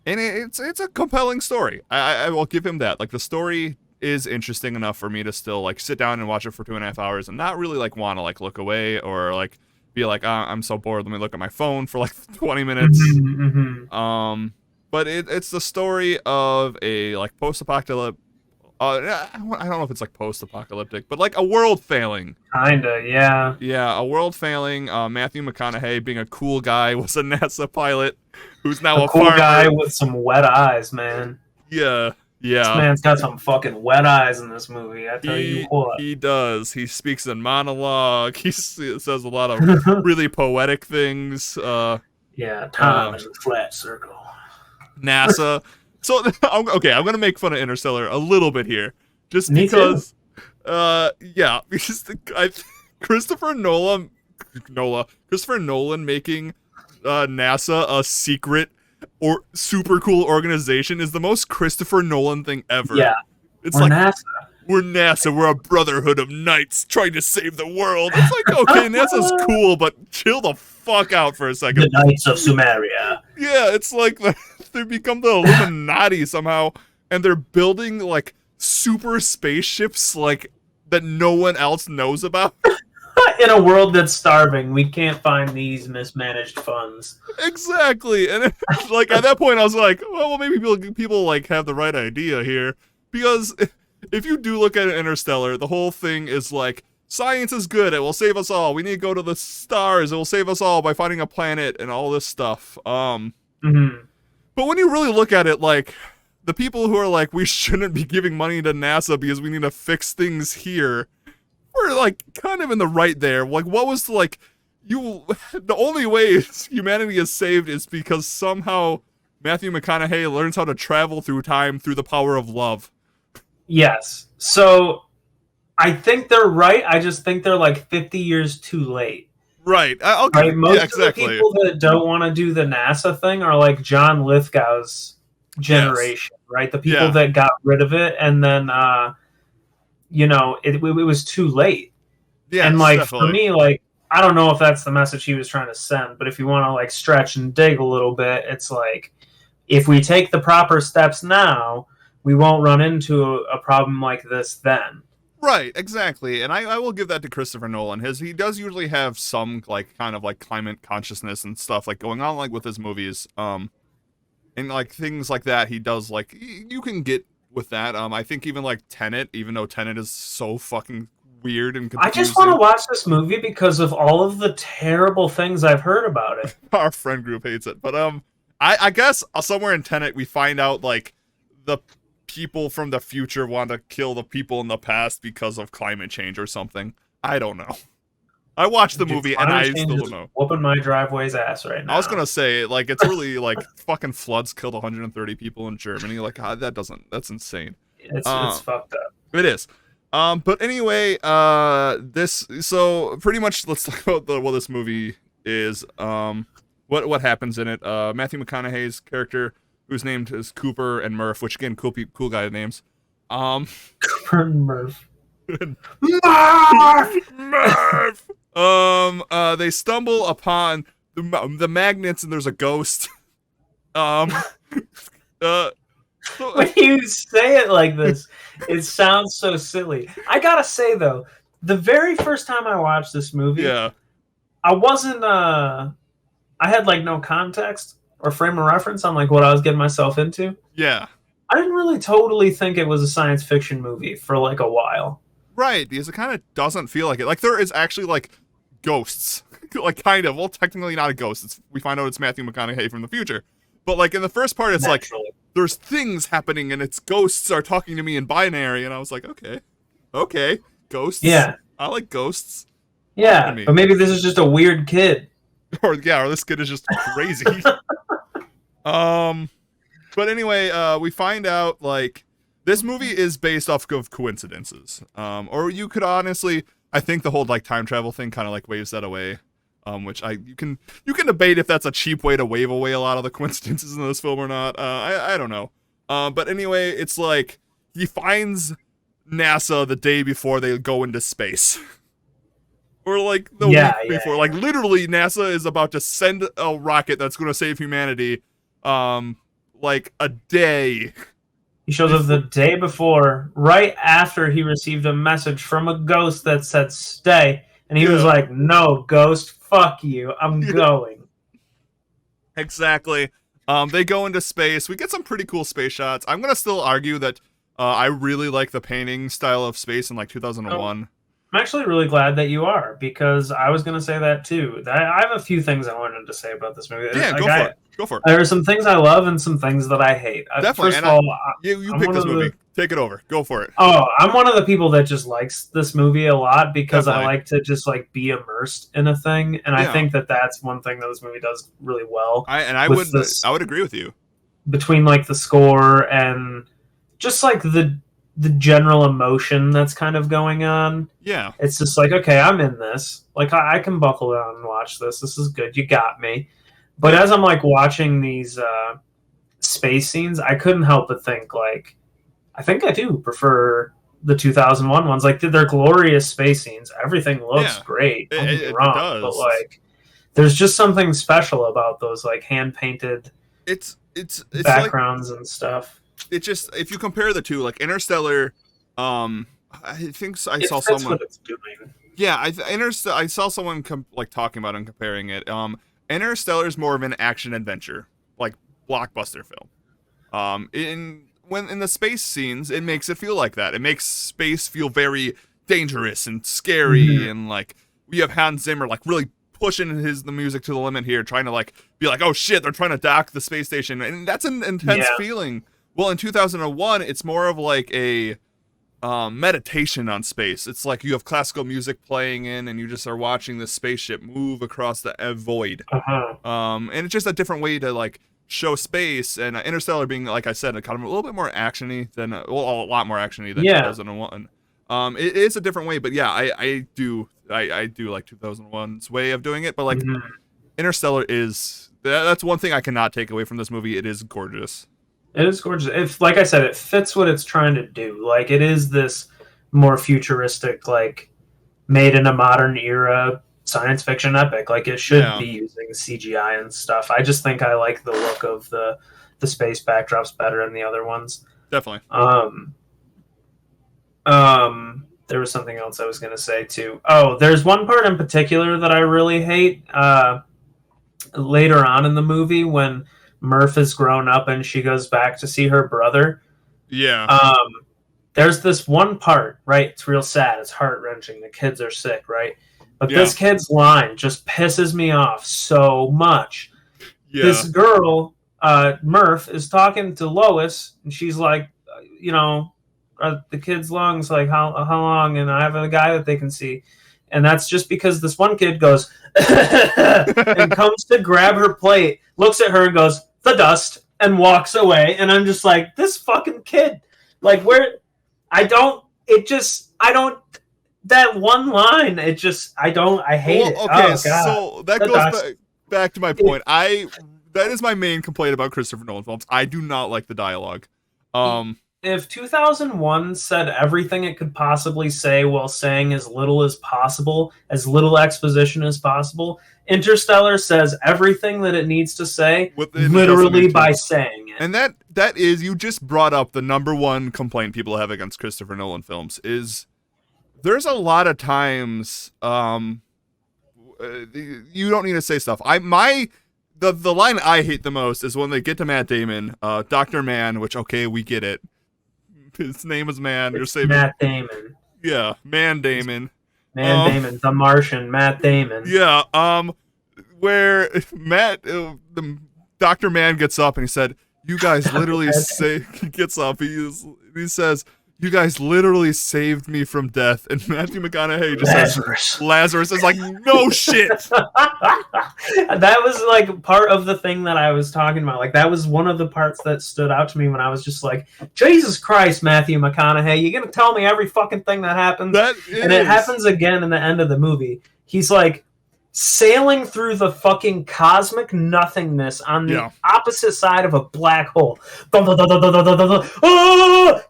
And it's a compelling story. I will give him that. Like the story is interesting enough for me to still like sit down and watch it for 2.5 hours and not really like want to like look away or like be like, I'm so bored. Let me look at my phone for like 20 minutes. But it's the story of a like post-apocalyptic. I don't know if it's like post-apocalyptic, but like a world failing. Kinda, yeah. Yeah, a world failing. Matthew McConaughey, being a cool guy, was a NASA pilot who's now a cool farmer. Guy with some wet eyes, man. Yeah. This man's got some fucking wet eyes in this movie. I tell you what. He does. He speaks in monologue. He says a lot of really poetic things. Time is a flat circle. NASA. So, okay, I'm going to make fun of Interstellar a little bit here. Just because, because Christopher Nolan making NASA a secret or super cool organization is the most Christopher Nolan thing ever. Yeah. It's like, NASA. We're NASA. We're a brotherhood of knights trying to save the world. It's like, okay, NASA's cool, but chill the fuck out for a second. The Knights of Sumeria. Yeah, it's like they become the Illuminati somehow, and they're building like super spaceships like that no one else knows about. In a world that's starving, we can't find these mismanaged funds. Exactly, and like at that point, I was like, well, maybe people like have the right idea here, because if you do look at Interstellar, the whole thing is like, science is good, it will save us all. We need to go to the stars, it will save us all by finding a planet and all this stuff. But when you really look at it, like, the people who are like, we shouldn't be giving money to NASA because we need to fix things here, we're like kind of in the right there. Like, what was like, the only way humanity is saved is because somehow Matthew McConaughey learns how to travel through time through the power of love. Yes. So I think they're right. I just think they're like 50 years too late. Right. Right? Most of the people that don't want to do the NASA thing are like John Lithgow's generation, right? The people that got rid of it, and then it was too late. Yeah. And like definitely. For me, like, I don't know if that's the message he was trying to send, but if you want to like stretch and dig a little bit, it's like, if we take the proper steps now, we won't run into a problem like this then. Right, exactly. And I will give that to Christopher Nolan. He does usually have some like kind of like climate consciousness and stuff like going on like with his movies. And like things like that he does like you can get with that. I think even like Tenet, even though Tenet is so fucking weird and I confusing. just want to watch this movie because of all of the terrible things I've heard about it. Our friend group hates it. But I guess somewhere in Tenet we find out like the people from the future want to kill the people in the past because of climate change or something. I don't know. I watched the movie and I still don't know. Whooping my driveway's ass right now. I was gonna say like it's really like fucking floods killed 130 people in Germany. Like that's insane. It's fucked up. It is. But anyway, so pretty much let's talk about what this movie is. What happens in it? Matthew McConaughey's character, whose name is Cooper and Murph, which again, cool guy names. Cooper and Murph. Murph. They stumble upon the magnets, and there's a ghost. When you say it like this, it sounds so silly. I gotta say though, the very first time I watched this movie, yeah, I wasn't. I had like no context or frame of reference on like what I was getting myself into. Yeah, I didn't really totally think it was a science fiction movie for like a while. Right, because it kind of doesn't feel like it. Like there is actually like ghosts, like kind of. Well, technically not a ghost. We find out it's Matthew McConaughey from the future, but like in the first part, it's Naturally. like there's things happening and it's ghosts are talking to me in binary, and I was like, okay, ghosts. Yeah, I like ghosts. Yeah, but maybe this is just a weird kid. or this kid is just crazy. But anyway, we find out like this movie is based off of coincidences. Or you could honestly, I think the whole like time travel thing kind of like waves that away. Which you can debate if that's a cheap way to wave away a lot of the coincidences in this film or not. I don't know. But anyway, it's like he finds NASA the day before they go into space. Or like the week before. Like literally NASA is about to send a rocket that's going to save humanity like a day. He shows up the day before, right after he received a message from a ghost that said stay. And he was like, no, ghost, fuck you. I'm going. Exactly. They go into space. We get some pretty cool space shots. I'm going to still argue that I really like the painting style of space in like 2001. I'm actually really glad that you are, because I was going to say that too. I have a few things I wanted to say about this movie. Yeah, go for it. There are some things I love and some things that I hate. Definitely. First of all, you picked this movie. Take it over. Go for it. Oh, I'm one of the people that just likes this movie a lot because I like to just like be immersed in a thing, and I think that that's one thing that this movie does really well. I would agree with you. Between like the score and just like the general emotion that's kind of going on. Yeah. It's just like, okay, I'm in this. Like I can buckle down and watch this. This is good. You got me. But as I'm like watching these space scenes, I couldn't help but think like, I think I do prefer the 2001 ones. Like they're glorious space scenes. Everything looks great. Don't get me wrong, does. but like there's just something special about those like hand painted it's backgrounds and stuff. It just, if you compare the two, like Interstellar, I think I saw someone. What it's doing. Yeah, I saw someone like talking about it and comparing it. Interstellar is more of an action adventure, like blockbuster film. In the space scenes, it makes it feel like that. It makes space feel very dangerous and scary, and like we have Hans Zimmer like really pushing the music to the limit here, trying to like be like, oh shit, they're trying to dock the space station, and that's an intense feeling. Well, in 2001, it's more of like a meditation on space. It's like you have classical music playing in, and you just are watching the spaceship move across the void. And it's just a different way to like show space. And Interstellar being, like I said, kind of a little bit more actiony than, a lot more actiony than 2001. It is a different way, but yeah, I do like 2001's way of doing it. But like Interstellar is that's one thing I cannot take away from this movie. It is gorgeous. It is gorgeous. If, like I said, it fits what it's trying to do. Like, it is this more futuristic, like, made in a modern era science fiction epic. Like, it should be using CGI and stuff. I just think I like the look of the space backdrops better than the other ones. Definitely. There was something else I was going to say too. Oh, there's one part in particular that I really hate. Later on in the movie, when Murph is grown up and she goes back to see her brother. Yeah. Um, there's this one part, right? It's real sad. It's heart wrenching. The kids are sick, right? But Yeah. this kid's line just pisses me off so much. Yeah. This girl, Murph, is talking to Lois, and she's like, you know, the kid's lungs, like, how long? And I have a guy that they can see. And that's just because this one kid goes, and comes to grab her plate, looks at her and goes, the dust, and walks away. And I'm just like, this fucking kid. Like, where, that one line, I hate it. Okay, oh, so that goes back to my point. That is my main complaint about Christopher Nolan films. I do not like the dialogue. If 2001 said everything it could possibly say while saying as little as possible, as little exposition as possible, Interstellar says everything that it needs to say literally by saying it. And that is, you just brought up the number one complaint people have against Christopher Nolan films is there's a lot of times you don't need to say stuff. The line I hate the most is when they get to Matt Damon, Dr. Mann, which, okay, we get it. His name is Mann. You're saving Matt Damon. Yeah, Man Damon. Damon, the Martian, Matt Damon. Yeah, where the Dr. Mann gets up and he said, you guys literally he gets up, he says, you guys literally saved me from death. And Matthew McConaughey just says, Lazarus is like, no shit. That was like part of the thing that I was talking about. Like, that was one of the parts that stood out to me when I was just like, Jesus Christ, Matthew McConaughey, you're going to tell me every fucking thing that happens? And it happens again in the end of the movie. He's like sailing through the fucking cosmic nothingness on the opposite side of a black hole.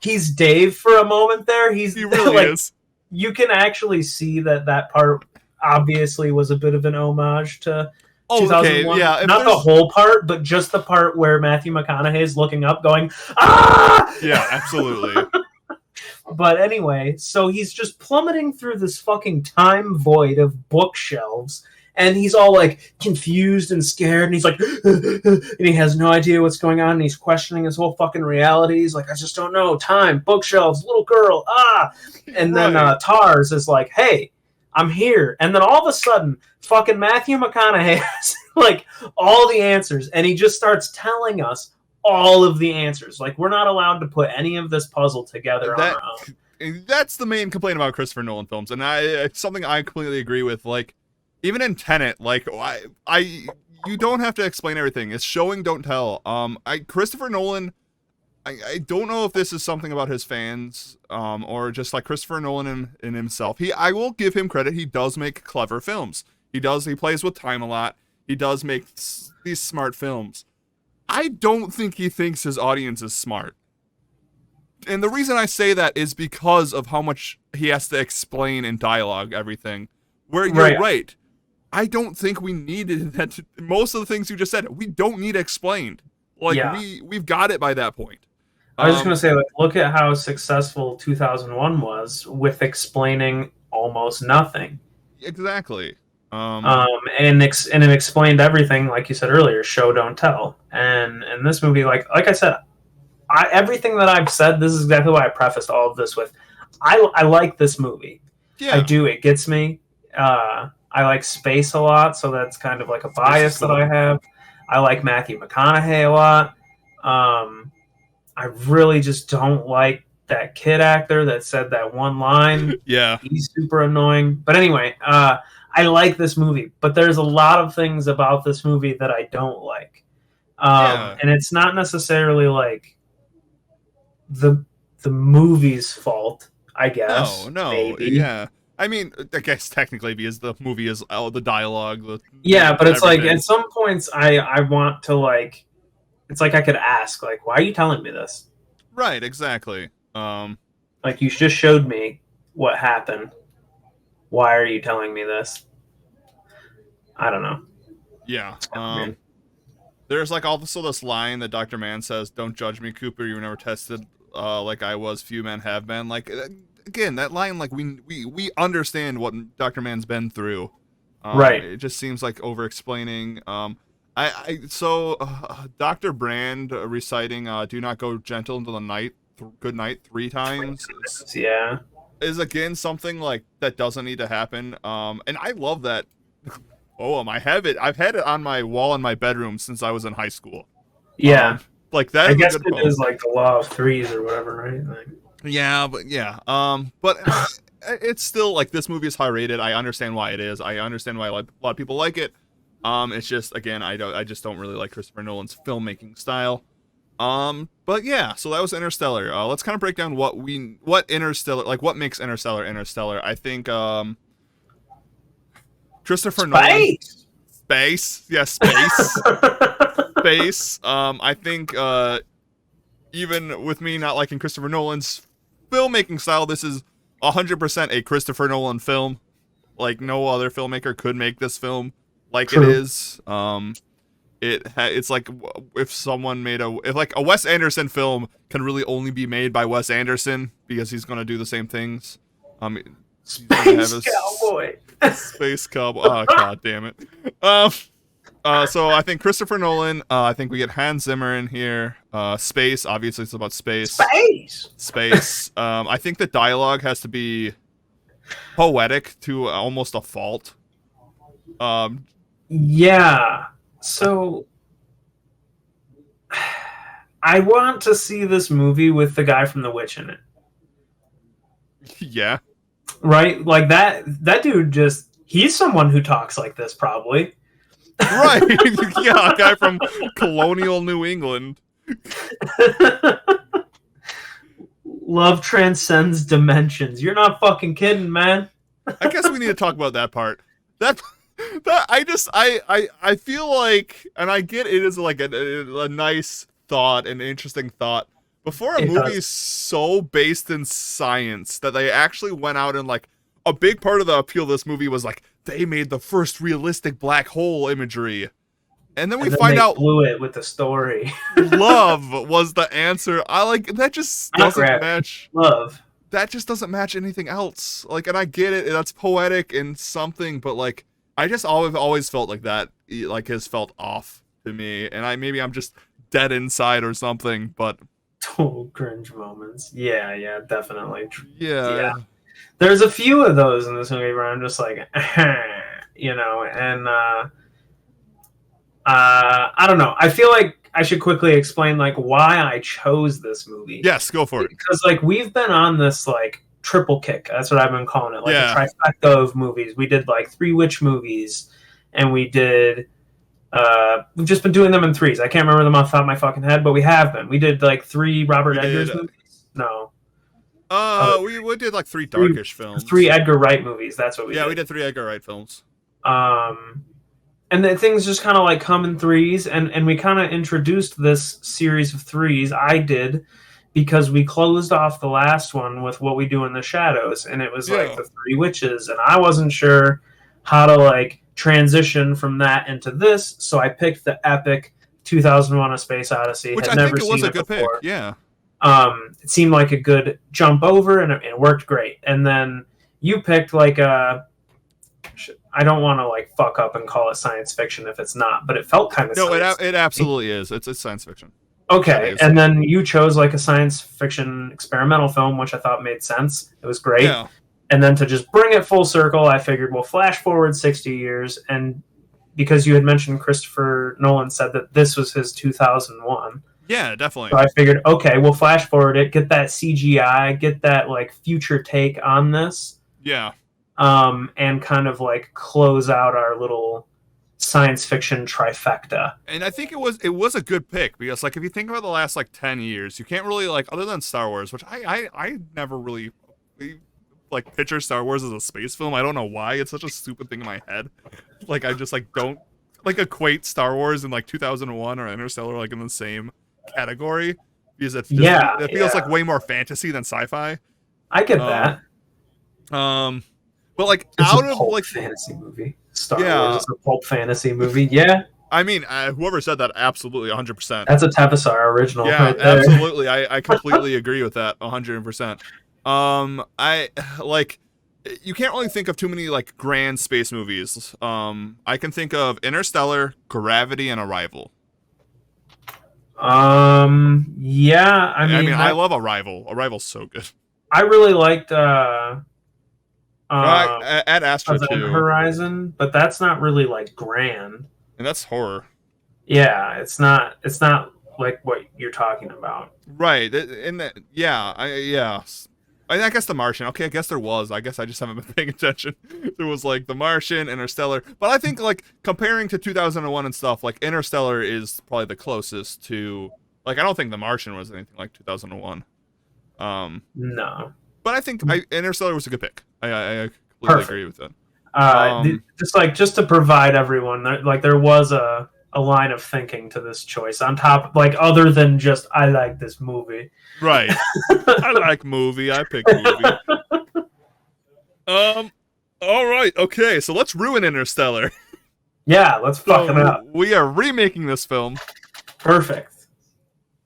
He's Dave for a moment there. He really like, is. You can actually see that part obviously was a bit of an homage to 2001. Yeah, not the whole part, but just the part where Matthew McConaughey is looking up going, ah! Yeah, absolutely. But anyway, so he's just plummeting through this fucking time void of bookshelves, and he's all like confused and scared, and he's like, and he has no idea what's going on, and he's questioning his whole fucking reality. He's like, I just don't know. Time, bookshelves, little girl, and then Tars is like, hey, I'm here. And then all of a sudden, fucking Matthew McConaughey has like all the answers, and he just starts telling us all of the answers. Like, we're not allowed to put any of this puzzle together on our own. That's the main complaint about Christopher Nolan films, and it's something I completely agree with. Like, even in Tenet, like, you don't have to explain everything. It's showing, don't tell. Christopher Nolan, I don't know if this is something about his fans, or just like Christopher Nolan in himself. I will give him credit. He does make clever films. He plays with time a lot. He does make these smart films. I don't think he thinks his audience is smart. And the reason I say that is because of how much he has to explain in dialogue everything. Where you're right. I don't think we needed that. Most of the things you just said, we don't need explained. Like, we've got it by that point. I was just going to say, like, look at how successful 2001 was with explaining almost nothing. Exactly. And it explained everything, like you said earlier, show, don't tell. And in this movie, like I said, everything that I've said, this is exactly why I prefaced all of this with, I like this movie. Yeah. I do. It gets me. I like space a lot, so that's kind of like a bias that I have. I like Matthew McConaughey a lot. I really just don't like that kid actor that said that one line. Yeah. He's super annoying. But anyway, I like this movie, but there's a lot of things about this movie that I don't like. And it's not necessarily like the movie's fault, I guess. No, maybe. Yeah. I mean, I guess technically because the movie is the dialogue. But it's like at some points I want to like, it's like I could ask, like, why are you telling me this? Right, exactly. Like, you just showed me what happened. Why are you telling me this? I don't know. Yeah. There's like also this line that Dr. Mann says, "Don't judge me, Cooper. You were never tested like I was. Few men have been." Like, again, that line, like we understand what Dr. Man's been through. Right. It just seems like over explaining. So Dr. Brand reciting "Do not go gentle into the night, good night" 3 times Yeah. is again something like that doesn't need to happen. And I love that poem. I've had it on my wall in my bedroom since I was in high school. Yeah. Like that I is guess a good it poem. is like the law of threes or whatever, right? Like, Yeah, but it's still like this movie is high rated. I understand why it is. I understand why a lot of people like it. It's just again, I just don't really like Christopher Nolan's filmmaking style. But yeah, so that was Interstellar. Let's kind of break down what Interstellar, like what makes Interstellar. I think Christopher Nolan. Space. Yes, space. Space. I think even with me not liking Christopher Nolan's filmmaking style, this is 100% a Christopher Nolan film. Like no other filmmaker could make this film like True. it is. It's like if someone made if like a Wes Anderson film can really only be made by Wes Anderson because he's gonna do the same things. Space Cowboy. Space Cowboy. Oh god damn it. So I think Christopher Nolan. I think we get Hans Zimmer in here. Space. Obviously, it's about space. Space. I think the dialogue has to be poetic to almost a fault. Yeah. So I want to see this movie with the guy from The Witch in it. Yeah. Right? Like that dude he's someone who talks like this probably. Right. Yeah, a guy from colonial New England. Love transcends dimensions. You're not fucking kidding, man. I guess we need to talk about that part. That I feel like, and I get it is like a nice thought, an interesting thought. Before a movie is so based in science that they actually went out and like a big part of the appeal of this movie was like they made the first realistic black hole imagery. And then we find out blew it with the story. love was the answer. I like that just doesn't match love. That just doesn't match anything else. Like, and I get it, that's poetic and something, but like I just always felt like that like has felt off to me. And maybe I'm just dead inside or something, but total cringe moments. Yeah, definitely. Yeah. There's a few of those in this movie where I'm just like, you know, and I don't know. I feel like I should quickly explain like why I chose this movie. Yes, go for it. Because like we've been on this like triple kick. That's what I've been calling it. Like a trifecta of movies. We did like 3 witch movies, and we did. We've just been doing them in 3s. I can't remember them off the top of my fucking head, but we have been. We did like 3 Robert Eggers movies. No. We did like 3 darkish films. 3 Edgar Wright movies. That's what we did. Yeah, we did 3 Edgar Wright films. And then things just kind of like come in 3s, and we kind of introduced this series of 3s. I did, because we closed off the last one with What We Do in the Shadows, and it was like the 3 witches, and I wasn't sure how to like transition from that into this, so I picked the epic 2001: A Space Odyssey. Which I think it was a good pick. Yeah. It seemed like a good jump over, and it worked great. And then you picked like a. I don't want to like fuck up and call it science fiction if it's not, but it felt kind of. No, it absolutely is. It's science fiction. Okay, and then you chose like a science fiction experimental film, which I thought made sense. It was great. Yeah. And then to just bring it full circle, I figured we'll flash forward 60 years, and because you had mentioned Christopher Nolan said that this was his 2001. Yeah, definitely. So I figured, okay, we'll flash forward it, get that CGI, get that like future take on this. Yeah. And kind of like close out our little science fiction trifecta. And I think it was a good pick, because like if you think about the last like 10 years, you can't really like, other than Star Wars, which I never really like picture Star Wars as a space film. I don't know why. It's such a stupid thing in my head. Like I just like don't like equate Star Wars and like 2001 or Interstellar like in the same category, because it feels like way more fantasy than sci-fi. I get that. But like it's out a of pulp like fantasy movie, Star Wars is a pulp fantasy movie. Yeah. I mean, whoever said that, absolutely 100%. That's a Tevasar original. Yeah, right there. Absolutely. I completely agree with that 100%. I like. You can't really think of too many like grand space movies. I can think of Interstellar, Gravity, and Arrival. Yeah, I I mean, mean, I love Arrival. Arrival's so good. I really liked At Astra Event too, Horizon, but that's not really like grand. and that's horror. Yeah, it's not like what you're talking about. Right. Yeah. I guess The Martian. Okay, I guess there was. I guess I just haven't been paying attention. There was like The Martian, Interstellar, but I think like comparing to 2001 and stuff, like Interstellar is probably the closest to. Like I don't think The Martian was anything like 2001. No. But I think Interstellar was a good pick. I completely Perfect. agree with that. Just to provide everyone, there was a line of thinking to this choice on top, like other than just I like this movie. Right. I like movie. I pick movie. All right. Okay. So let's ruin Interstellar. Yeah, let's fuck it up. We are remaking this film Perfect.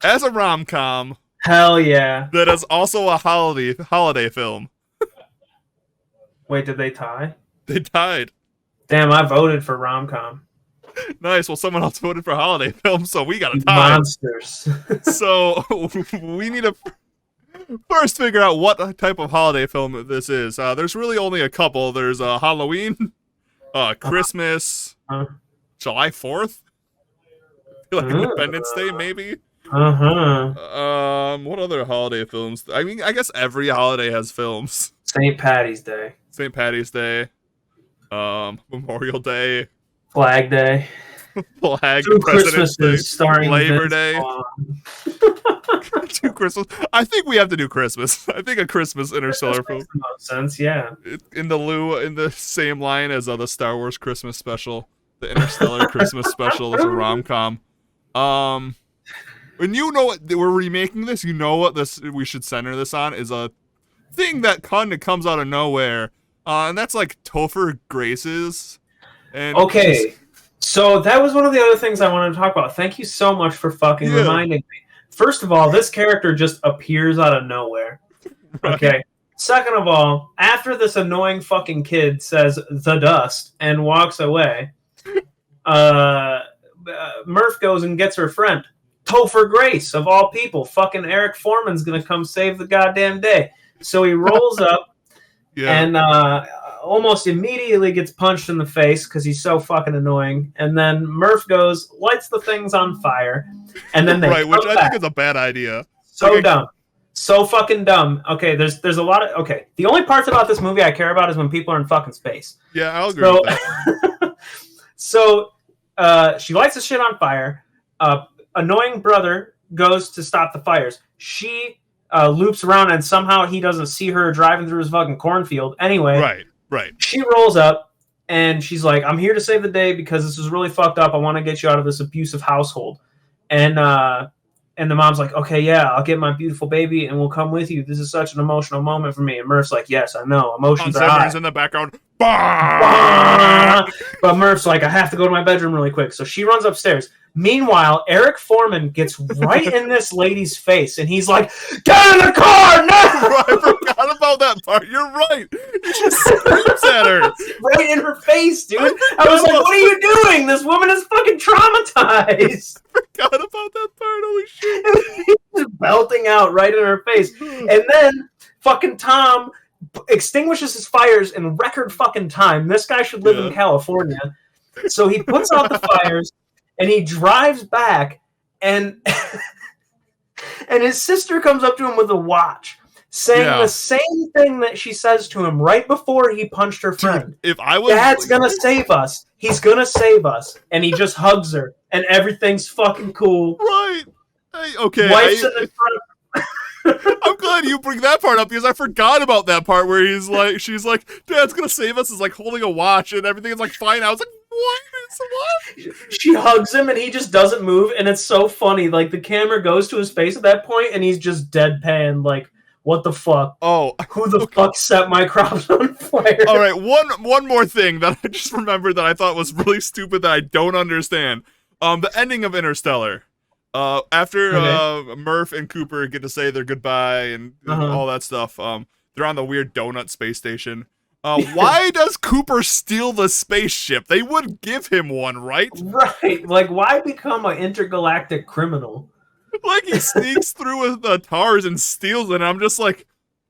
as a rom-com Hell yeah. that is also a holiday film. Wait, did they tie? They tied. Damn, I voted for rom-com. Nice. Well, someone else voted for holiday film, so we got a You tie. monsters. So we need to first figure out what type of holiday film this is. There's really only a couple. There's Halloween, Christmas, July 4th, like Independence Day, maybe. What other holiday films? I mean, I guess every holiday has films. St. Patty's Day. St. Patty's Day, Memorial Day, Flag Day. Flag, Two President's Day, Christmases starring Labor Vince Day. Vaughn. Two Christmas. I think we have to do Christmas. I think a Christmas Interstellar film. Makes the most sense, yeah. In the same line as the Star Wars Christmas special, the Interstellar Christmas special is a rom-com. And you know what we're remaking this. You know what we should center this on is a thing that kind of comes out of nowhere, and that's like Topher Grace's. And okay, so that was one of the other things I wanted to talk about. Thank you so much for fucking reminding me. First of all, this character just appears out of nowhere. Right. Okay. Second of all, after this annoying fucking kid says the dust and walks away, Murph goes and gets her friend, Topher Grace, of all people. Fucking Eric Foreman's gonna come save the goddamn day. So he rolls up and almost immediately gets punched in the face because he's so fucking annoying. And then Murph goes, lights the things on fire, and then they right, which I think is a bad idea. So dumb. So fucking dumb. Okay, there's a lot of... Okay, the only parts about this movie I care about is when people are in fucking space. Yeah, I'll agree with that. So, she lights the shit on fire. Annoying brother goes to stop the fires. She loops around and somehow he doesn't see her driving through his fucking cornfield. Anyway, right. She rolls up and she's like, I'm here to save the day because this is really fucked up. I want to get you out of this abusive household. And the mom's like, okay, yeah, I'll get my beautiful baby and we'll come with you. This is such an emotional moment for me. And Murph's like, yes, I know. Emotions are high. In the background. But Murph's like, I have to go to my bedroom really quick. So she runs upstairs. Meanwhile, Eric Foreman gets right in this lady's face, and he's like, get in the car now! I forgot about that part. You're right. He just screams at her. Right in her face, dude. I was like, what are you doing? This woman is fucking traumatized. I forgot about that part. Holy shit. He's belting out right in her face. And then fucking Tom extinguishes his fires in record fucking time. This guy should live in California. So he puts out the fires. And he drives back, and and his sister comes up to him with a watch, saying the same thing that she says to him right before he punched her friend. Dude, if I was, Dad's gonna save us. He's gonna save us. And he just hugs her, and everything's fucking cool. Right. Hey, okay. Wife's in the front. I'm glad you bring that part up because I forgot about that part where she's like, Dad's gonna save us, is like holding a watch and everything is like fine. I was like, what? She hugs him and he just doesn't move, and it's so funny. Like the camera goes to his face at that point, and he's just deadpan. Like, what the fuck? Oh, who the fuck set my crops on fire? All right, one more thing that I just remembered that I thought was really stupid that I don't understand. The ending of Interstellar. After Okay. Murph and Cooper get to say their goodbye and Uh-huh. all that stuff, they're on the weird donut space station. Why does Cooper steal the spaceship? They would give him one, right? Right. Like, why become an intergalactic criminal? Like he sneaks through with the TARS and steals it. And I'm just like,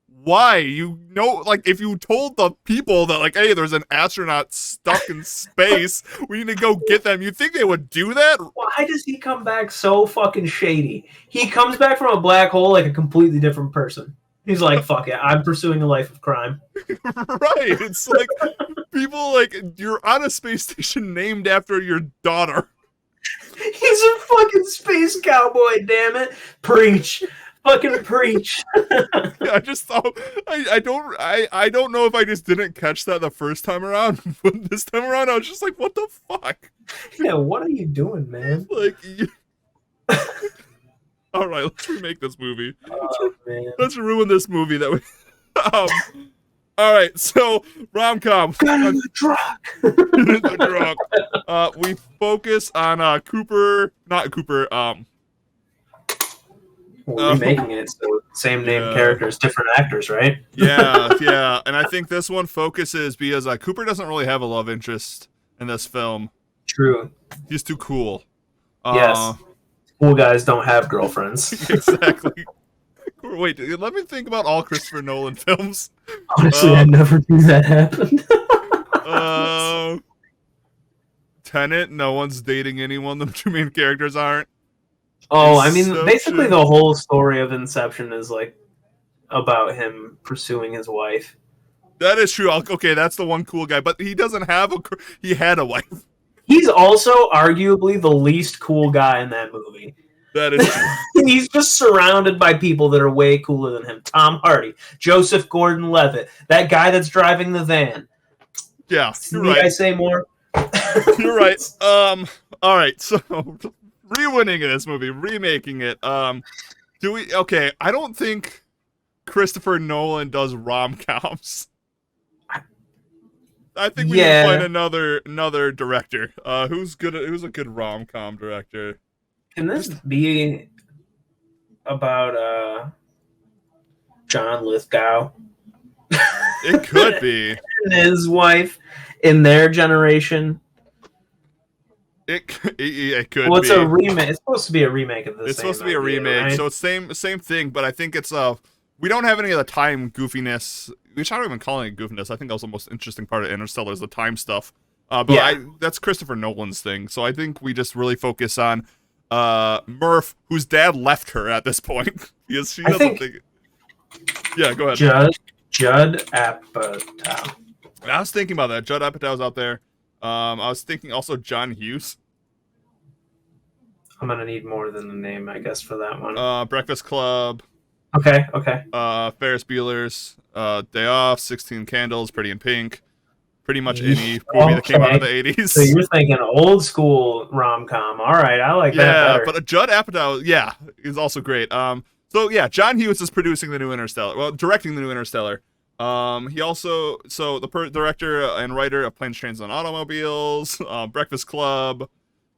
why? You know, like if you told the people that like, hey, there's an astronaut stuck in space, we need to go get them. You think they would do that? Why does he come back so fucking shady? He comes back from a black hole like a completely different person. He's like, fuck it, I'm pursuing a life of crime. Right. It's like people like you're on a space station named after your daughter. He's a fucking space cowboy, damn it. Preach. Fucking preach. I just thought I don't know if I just didn't catch that the first time around, but this time around I was just like, what the fuck? Yeah, what are you doing, man? Like all right, let's remake this movie. Oh, man. Let's ruin this movie that we all right, so rom-com. Got in the truck. The drunk. We focus on not Cooper, We're remaking it, so same name characters, different actors, right? yeah. And I think this one focuses because Cooper doesn't really have a love interest in this film. True. He's too cool. Yes. Cool guys don't have girlfriends. Exactly. Wait, let me think about all Christopher Nolan films. Honestly, I never knew that happened. Tenet, no one's dating anyone. The two main characters aren't. Oh, I mean, Inception. basically the whole story of Inception is like about him pursuing his wife. That is true. Okay, that's the one cool guy, but he doesn't have he had a wife. He's also arguably the least cool guy in that movie. That is true. He's just surrounded by people that are way cooler than him. Tom Hardy, Joseph Gordon-Levitt, that guy that's driving the van. Yeah, you're Need right. I say more? You're right. All right. So, rewinning this movie, remaking it. Do we? Okay, I don't think Christopher Nolan does rom-coms. I think we need to find another director. Who's a good rom-com director? Can this be about John Lithgow? It could be. And his wife in their generation. It could be. Well, it's a remake. It's supposed to be a remake of this. It's supposed to be a remake, right? so it's same thing. But I think it's we don't have any of the time goofiness. Which I don't even call it goofiness. I think that was the most interesting part of Interstellar is the time stuff. But that's Christopher Nolan's thing. So I think we just really focus on Murph, whose dad left her at this point because she doesn't think. Yeah, go ahead. Judd Apatow. I was thinking about that. Judd Apatow's out there. I was thinking also John Hughes. I'm gonna need more than the name, I guess, for that one. Breakfast Club. Okay. Ferris Bueller's Day Off, 16 Candles, Pretty in Pink. Pretty much any movie that came out of the 80s. So you're thinking old school rom-com. All right, I like that better. But Judd Apatow, is also great. So yeah, John Hughes is producing the new Interstellar. Well, directing the new Interstellar. He also the director and writer of Planes, Trains, and Automobiles, Breakfast Club.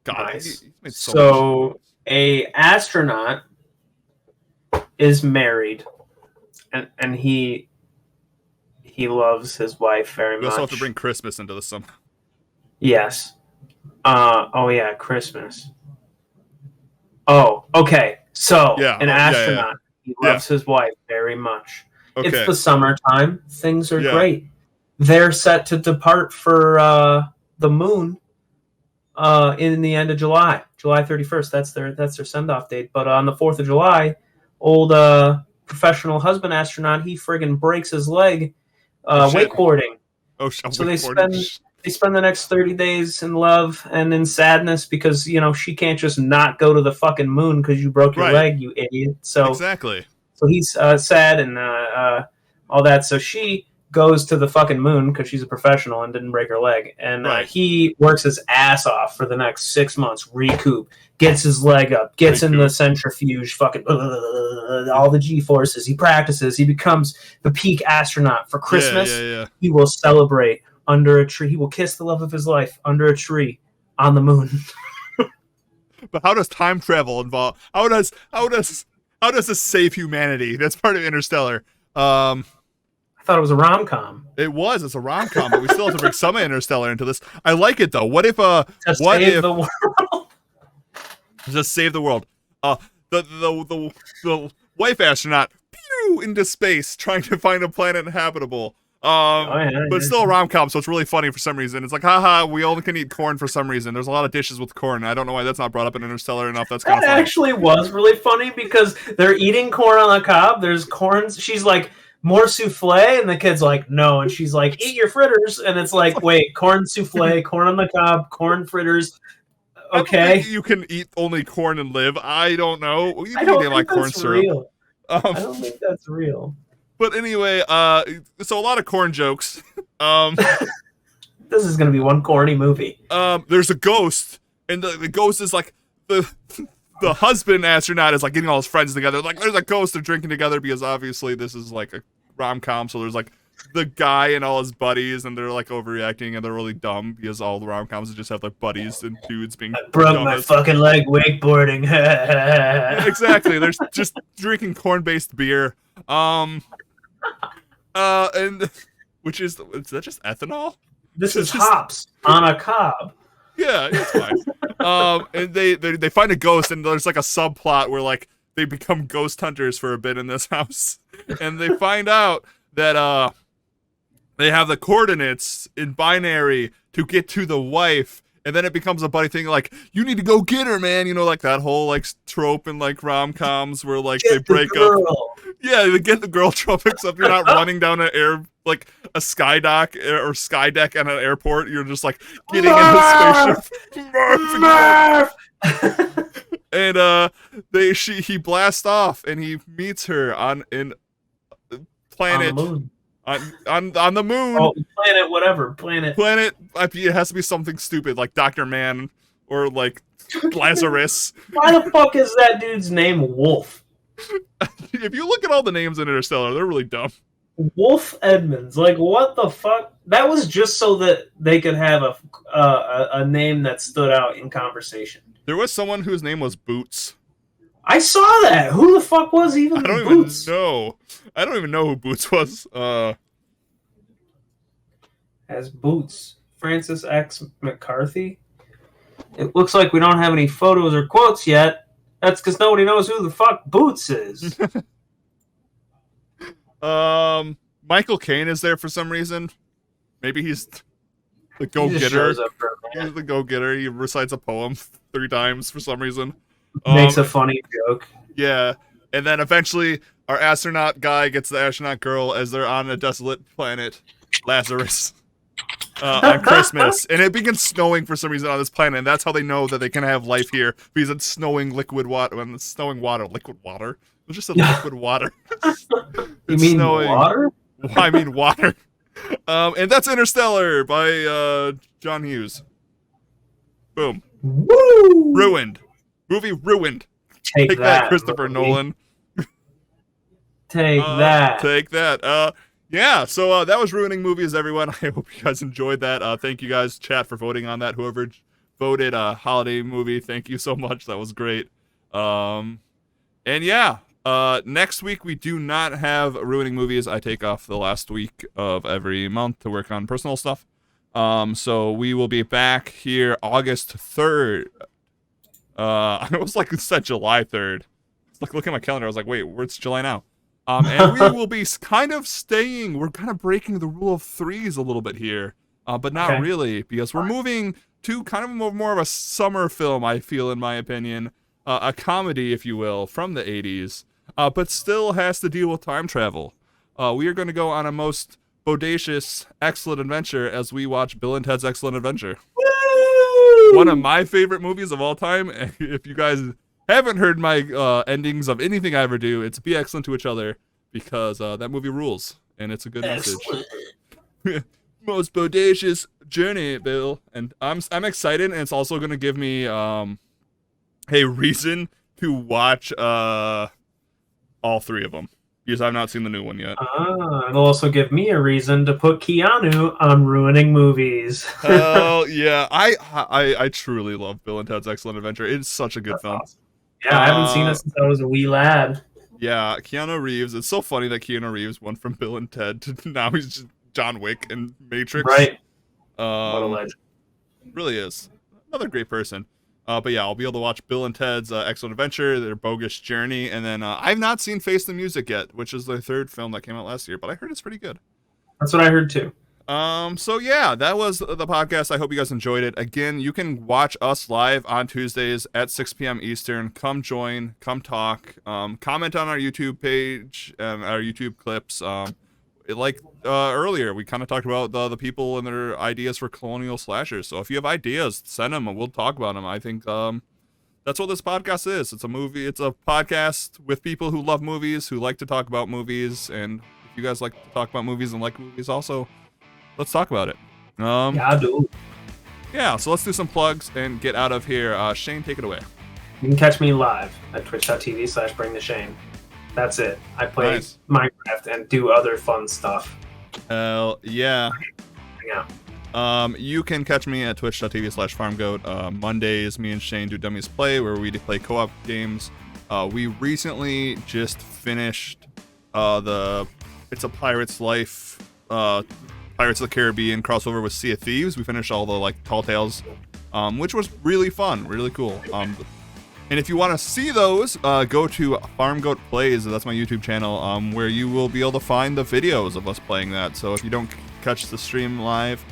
God, nice. He made so a astronaut is married, and he loves his wife very much. We also have to bring Christmas into this somehow. Yes. Christmas. Oh, okay. So an astronaut. He loves his wife very much. Okay. It's the summertime. Things are great. They're set to depart for the moon in the end of July 31st. That's their send-off date. But on the 4th of July, old professional husband astronaut, he friggin' breaks his leg wakeboarding. Oh, so they spend the next 30 days in love and in sadness because she can't just not go to the fucking moon because you broke your leg, you idiot. So exactly. So he's sad and all that. So she goes to the fucking moon because she's a professional and didn't break her leg. And he works his ass off for the next 6 months, recoup, gets his leg up, gets in the centrifuge, fucking all the G-forces. He practices. He becomes the peak astronaut. For Christmas, he will celebrate under a tree. He will kiss the love of his life under a tree on the moon. But how does time travel involve? How does this save humanity? That's part of Interstellar. I thought it was a rom-com. It's a rom-com, but we still have to bring some Interstellar into this. I like it though. What if To save the world. just save the world? The wife astronaut into space trying to find a planet habitable. But it's still a rom-com, so it's really funny for some reason. It's like, haha, we only can eat corn for some reason. There's a lot of dishes with corn. I don't know why that's not brought up in Interstellar enough. That's kind of funny. That actually was really funny because they're eating corn on the cob. There's corn. She's like, more souffle, and the kid's like, no, and she's like, eat your fritters, and it's like, wait, corn souffle, corn on the cob, corn fritters. Okay, you can eat only corn and live. I don't know. I don't think that's real. I don't think that's real. But anyway, so a lot of corn jokes. This is gonna be one corny movie. There's a ghost, and the ghost is like the husband astronaut is like getting all his friends together. Like, there's a ghost, they're drinking together because obviously this is like a rom-com. So there's like the guy and all his buddies, and they're like overreacting, and they're really dumb because all the rom-coms just have like buddies and dudes being. I broke my fucking leg wakeboarding. Exactly. There's just drinking corn-based beer. And which is that just ethanol? This is hops on a cob. Yeah, it's fine. And they find a ghost, and there's like a subplot where like they become ghost hunters for a bit in this house, and they find out that they have the coordinates in binary to get to the wife, and then it becomes a buddy thing like, you need to go get her, man. You know, like that whole like trope in like rom-coms where like they break up. Yeah, they get the girl trope, except you're not running down a sky dock or sky deck at an airport. You're just like getting in the spaceship. And he blasts off, and he meets her on planet on the moon. Oh, planet whatever. Planet. It has to be something stupid like Dr. Man or like Lazarus. Why the fuck is that dude's name Wolf? If you look at all the names in Interstellar, they're really dumb. Wolf Edmonds, like what the fuck? That was just so that they could have a name that stood out in conversation. There was someone whose name was Boots. I saw that. Who the fuck was even Boots? I don't even know who Boots was. As Boots, Francis X. McCarthy. It looks like we don't have any photos or quotes yet. That's because nobody knows who the fuck Boots is. Michael Caine is there for some reason. Maybe he's the go-getter. He's the go-getter. He recites a poem 3 times for some reason. Makes a funny joke. Yeah. And then eventually our astronaut guy gets the astronaut girl as they're on a desolate planet, Lazarus, on Christmas. And it begins snowing for some reason on this planet, and that's how they know that they can have life here, because it's snowing liquid water. When it's snowing water, liquid water? It just said liquid water. You mean snowing. Water? I mean water. And that's Interstellar by John Hughes. Boom. Woo! Ruined. Movie ruined. Take that, Christopher Nolan. Take that. Take that. Yeah, so that was Ruining Movies, everyone. I hope you guys enjoyed that. Thank you guys, chat, for voting on that. Whoever voted holiday movie, thank you so much. That was great. And yeah, next week we do not have Ruining Movies. I take off the last week of every month to work on personal stuff. So we will be back here August 3rd. I was like, it said July 3rd. It's like, look at my calendar. I was like, wait, it's July now. And we will be kind of staying. We're kind of breaking the rule of 3s a little bit here, but not really, because we're moving to kind of more of a summer film, I feel, in my opinion, a comedy, if you will, from the 80s, but still has to deal with time travel. We are going to go on a most bodacious, excellent adventure as we watch Bill and Ted's Excellent Adventure. Woo! One of my favorite movies of all time. If you guys haven't heard my endings of anything I ever do, it's be excellent to each other, because that movie rules, and it's a good message. Most bodacious journey, Bill, and I'm excited, and it's also going to give me a reason to watch all 3 of them. Because I've not seen the new one yet. It'll also give me a reason to put Keanu on ruining movies. Hell yeah. I truly love Bill and Ted's Excellent Adventure. It's such a good That's film. awesome. Yeah, I haven't seen it since I was a wee lad. Yeah, Keanu Reeves. It's so funny that Keanu Reeves went from Bill and Ted to now he's just John Wick and Matrix. Right. What a legend. Really is. Another great person. But yeah, I'll be able to watch Bill and Ted's Excellent Adventure, their bogus journey, and then I've not seen Face the Music yet, which is their third film that came out last year, but I heard it's pretty good. That's what I heard too. So yeah, that was the podcast. I hope you guys enjoyed it. Again, you can watch us live on Tuesdays at 6 p.m. Eastern. Come join, come talk, comment on our YouTube page and our YouTube clips. Earlier, we kind of talked about the people and their ideas for colonial slashers. So if you have ideas, send them and we'll talk about them. I think that's what this podcast is. It's a podcast with people who love movies, who like to talk about movies, and if you guys like to talk about movies and like movies also, let's talk about it. Yeah, I do. Yeah, so let's do some plugs and get out of here. Shayne, take it away. You can catch me live at twitch.tv/bringtheshayne. That's it. I play Minecraft and do other fun stuff. Hell yeah. Yeah. You can catch me at twitch.tv/farmgoat. Mondays, me and Shayne do Dummies Play, where we play co-op games. We recently just finished It's a Pirate's Life, Pirates of the Caribbean crossover with Sea of Thieves. We finished all the Tall Tales, which was really fun, really cool. And if you want to see those, go to Farm Goat Plays. That's my YouTube channel, where you will be able to find the videos of us playing that. So if you don't catch the stream live,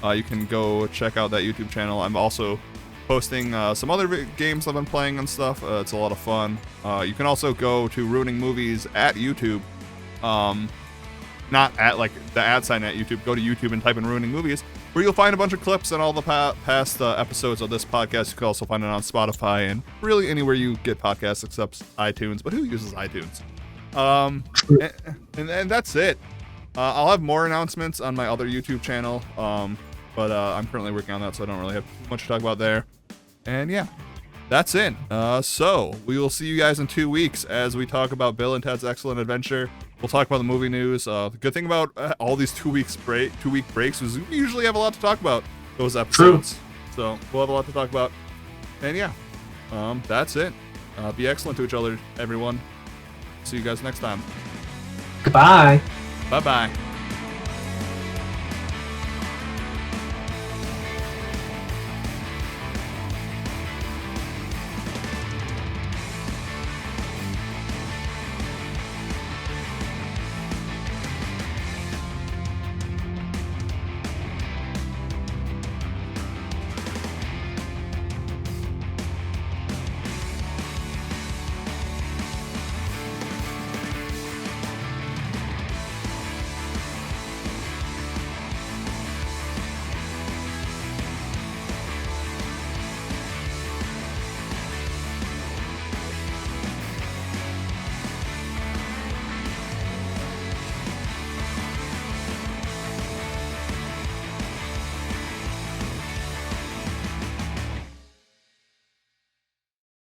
you can go check out that YouTube channel. I'm also posting some other games I've been playing and stuff. It's a lot of fun. You can also go to Ruining Movies at YouTube. Not at the ad sign at YouTube. Go to YouTube and type in Ruining Movies, where you'll find a bunch of clips and all the past episodes of this podcast. You can also find it on Spotify and really anywhere you get podcasts except iTunes. But who uses iTunes? And that's it. I'll have more announcements on my other YouTube channel, but I'm currently working on that, so I don't really have too much to talk about there. And yeah, that's it. So we will see you guys in 2 weeks as we talk about Bill and Ted's Excellent Adventure. We'll talk about the movie news. The good thing about all these 2 week breaks is we usually have a lot to talk about those episodes. True. So we'll have a lot to talk about. And yeah, that's it. Be excellent to each other, everyone. See you guys next time. Goodbye. Bye-bye.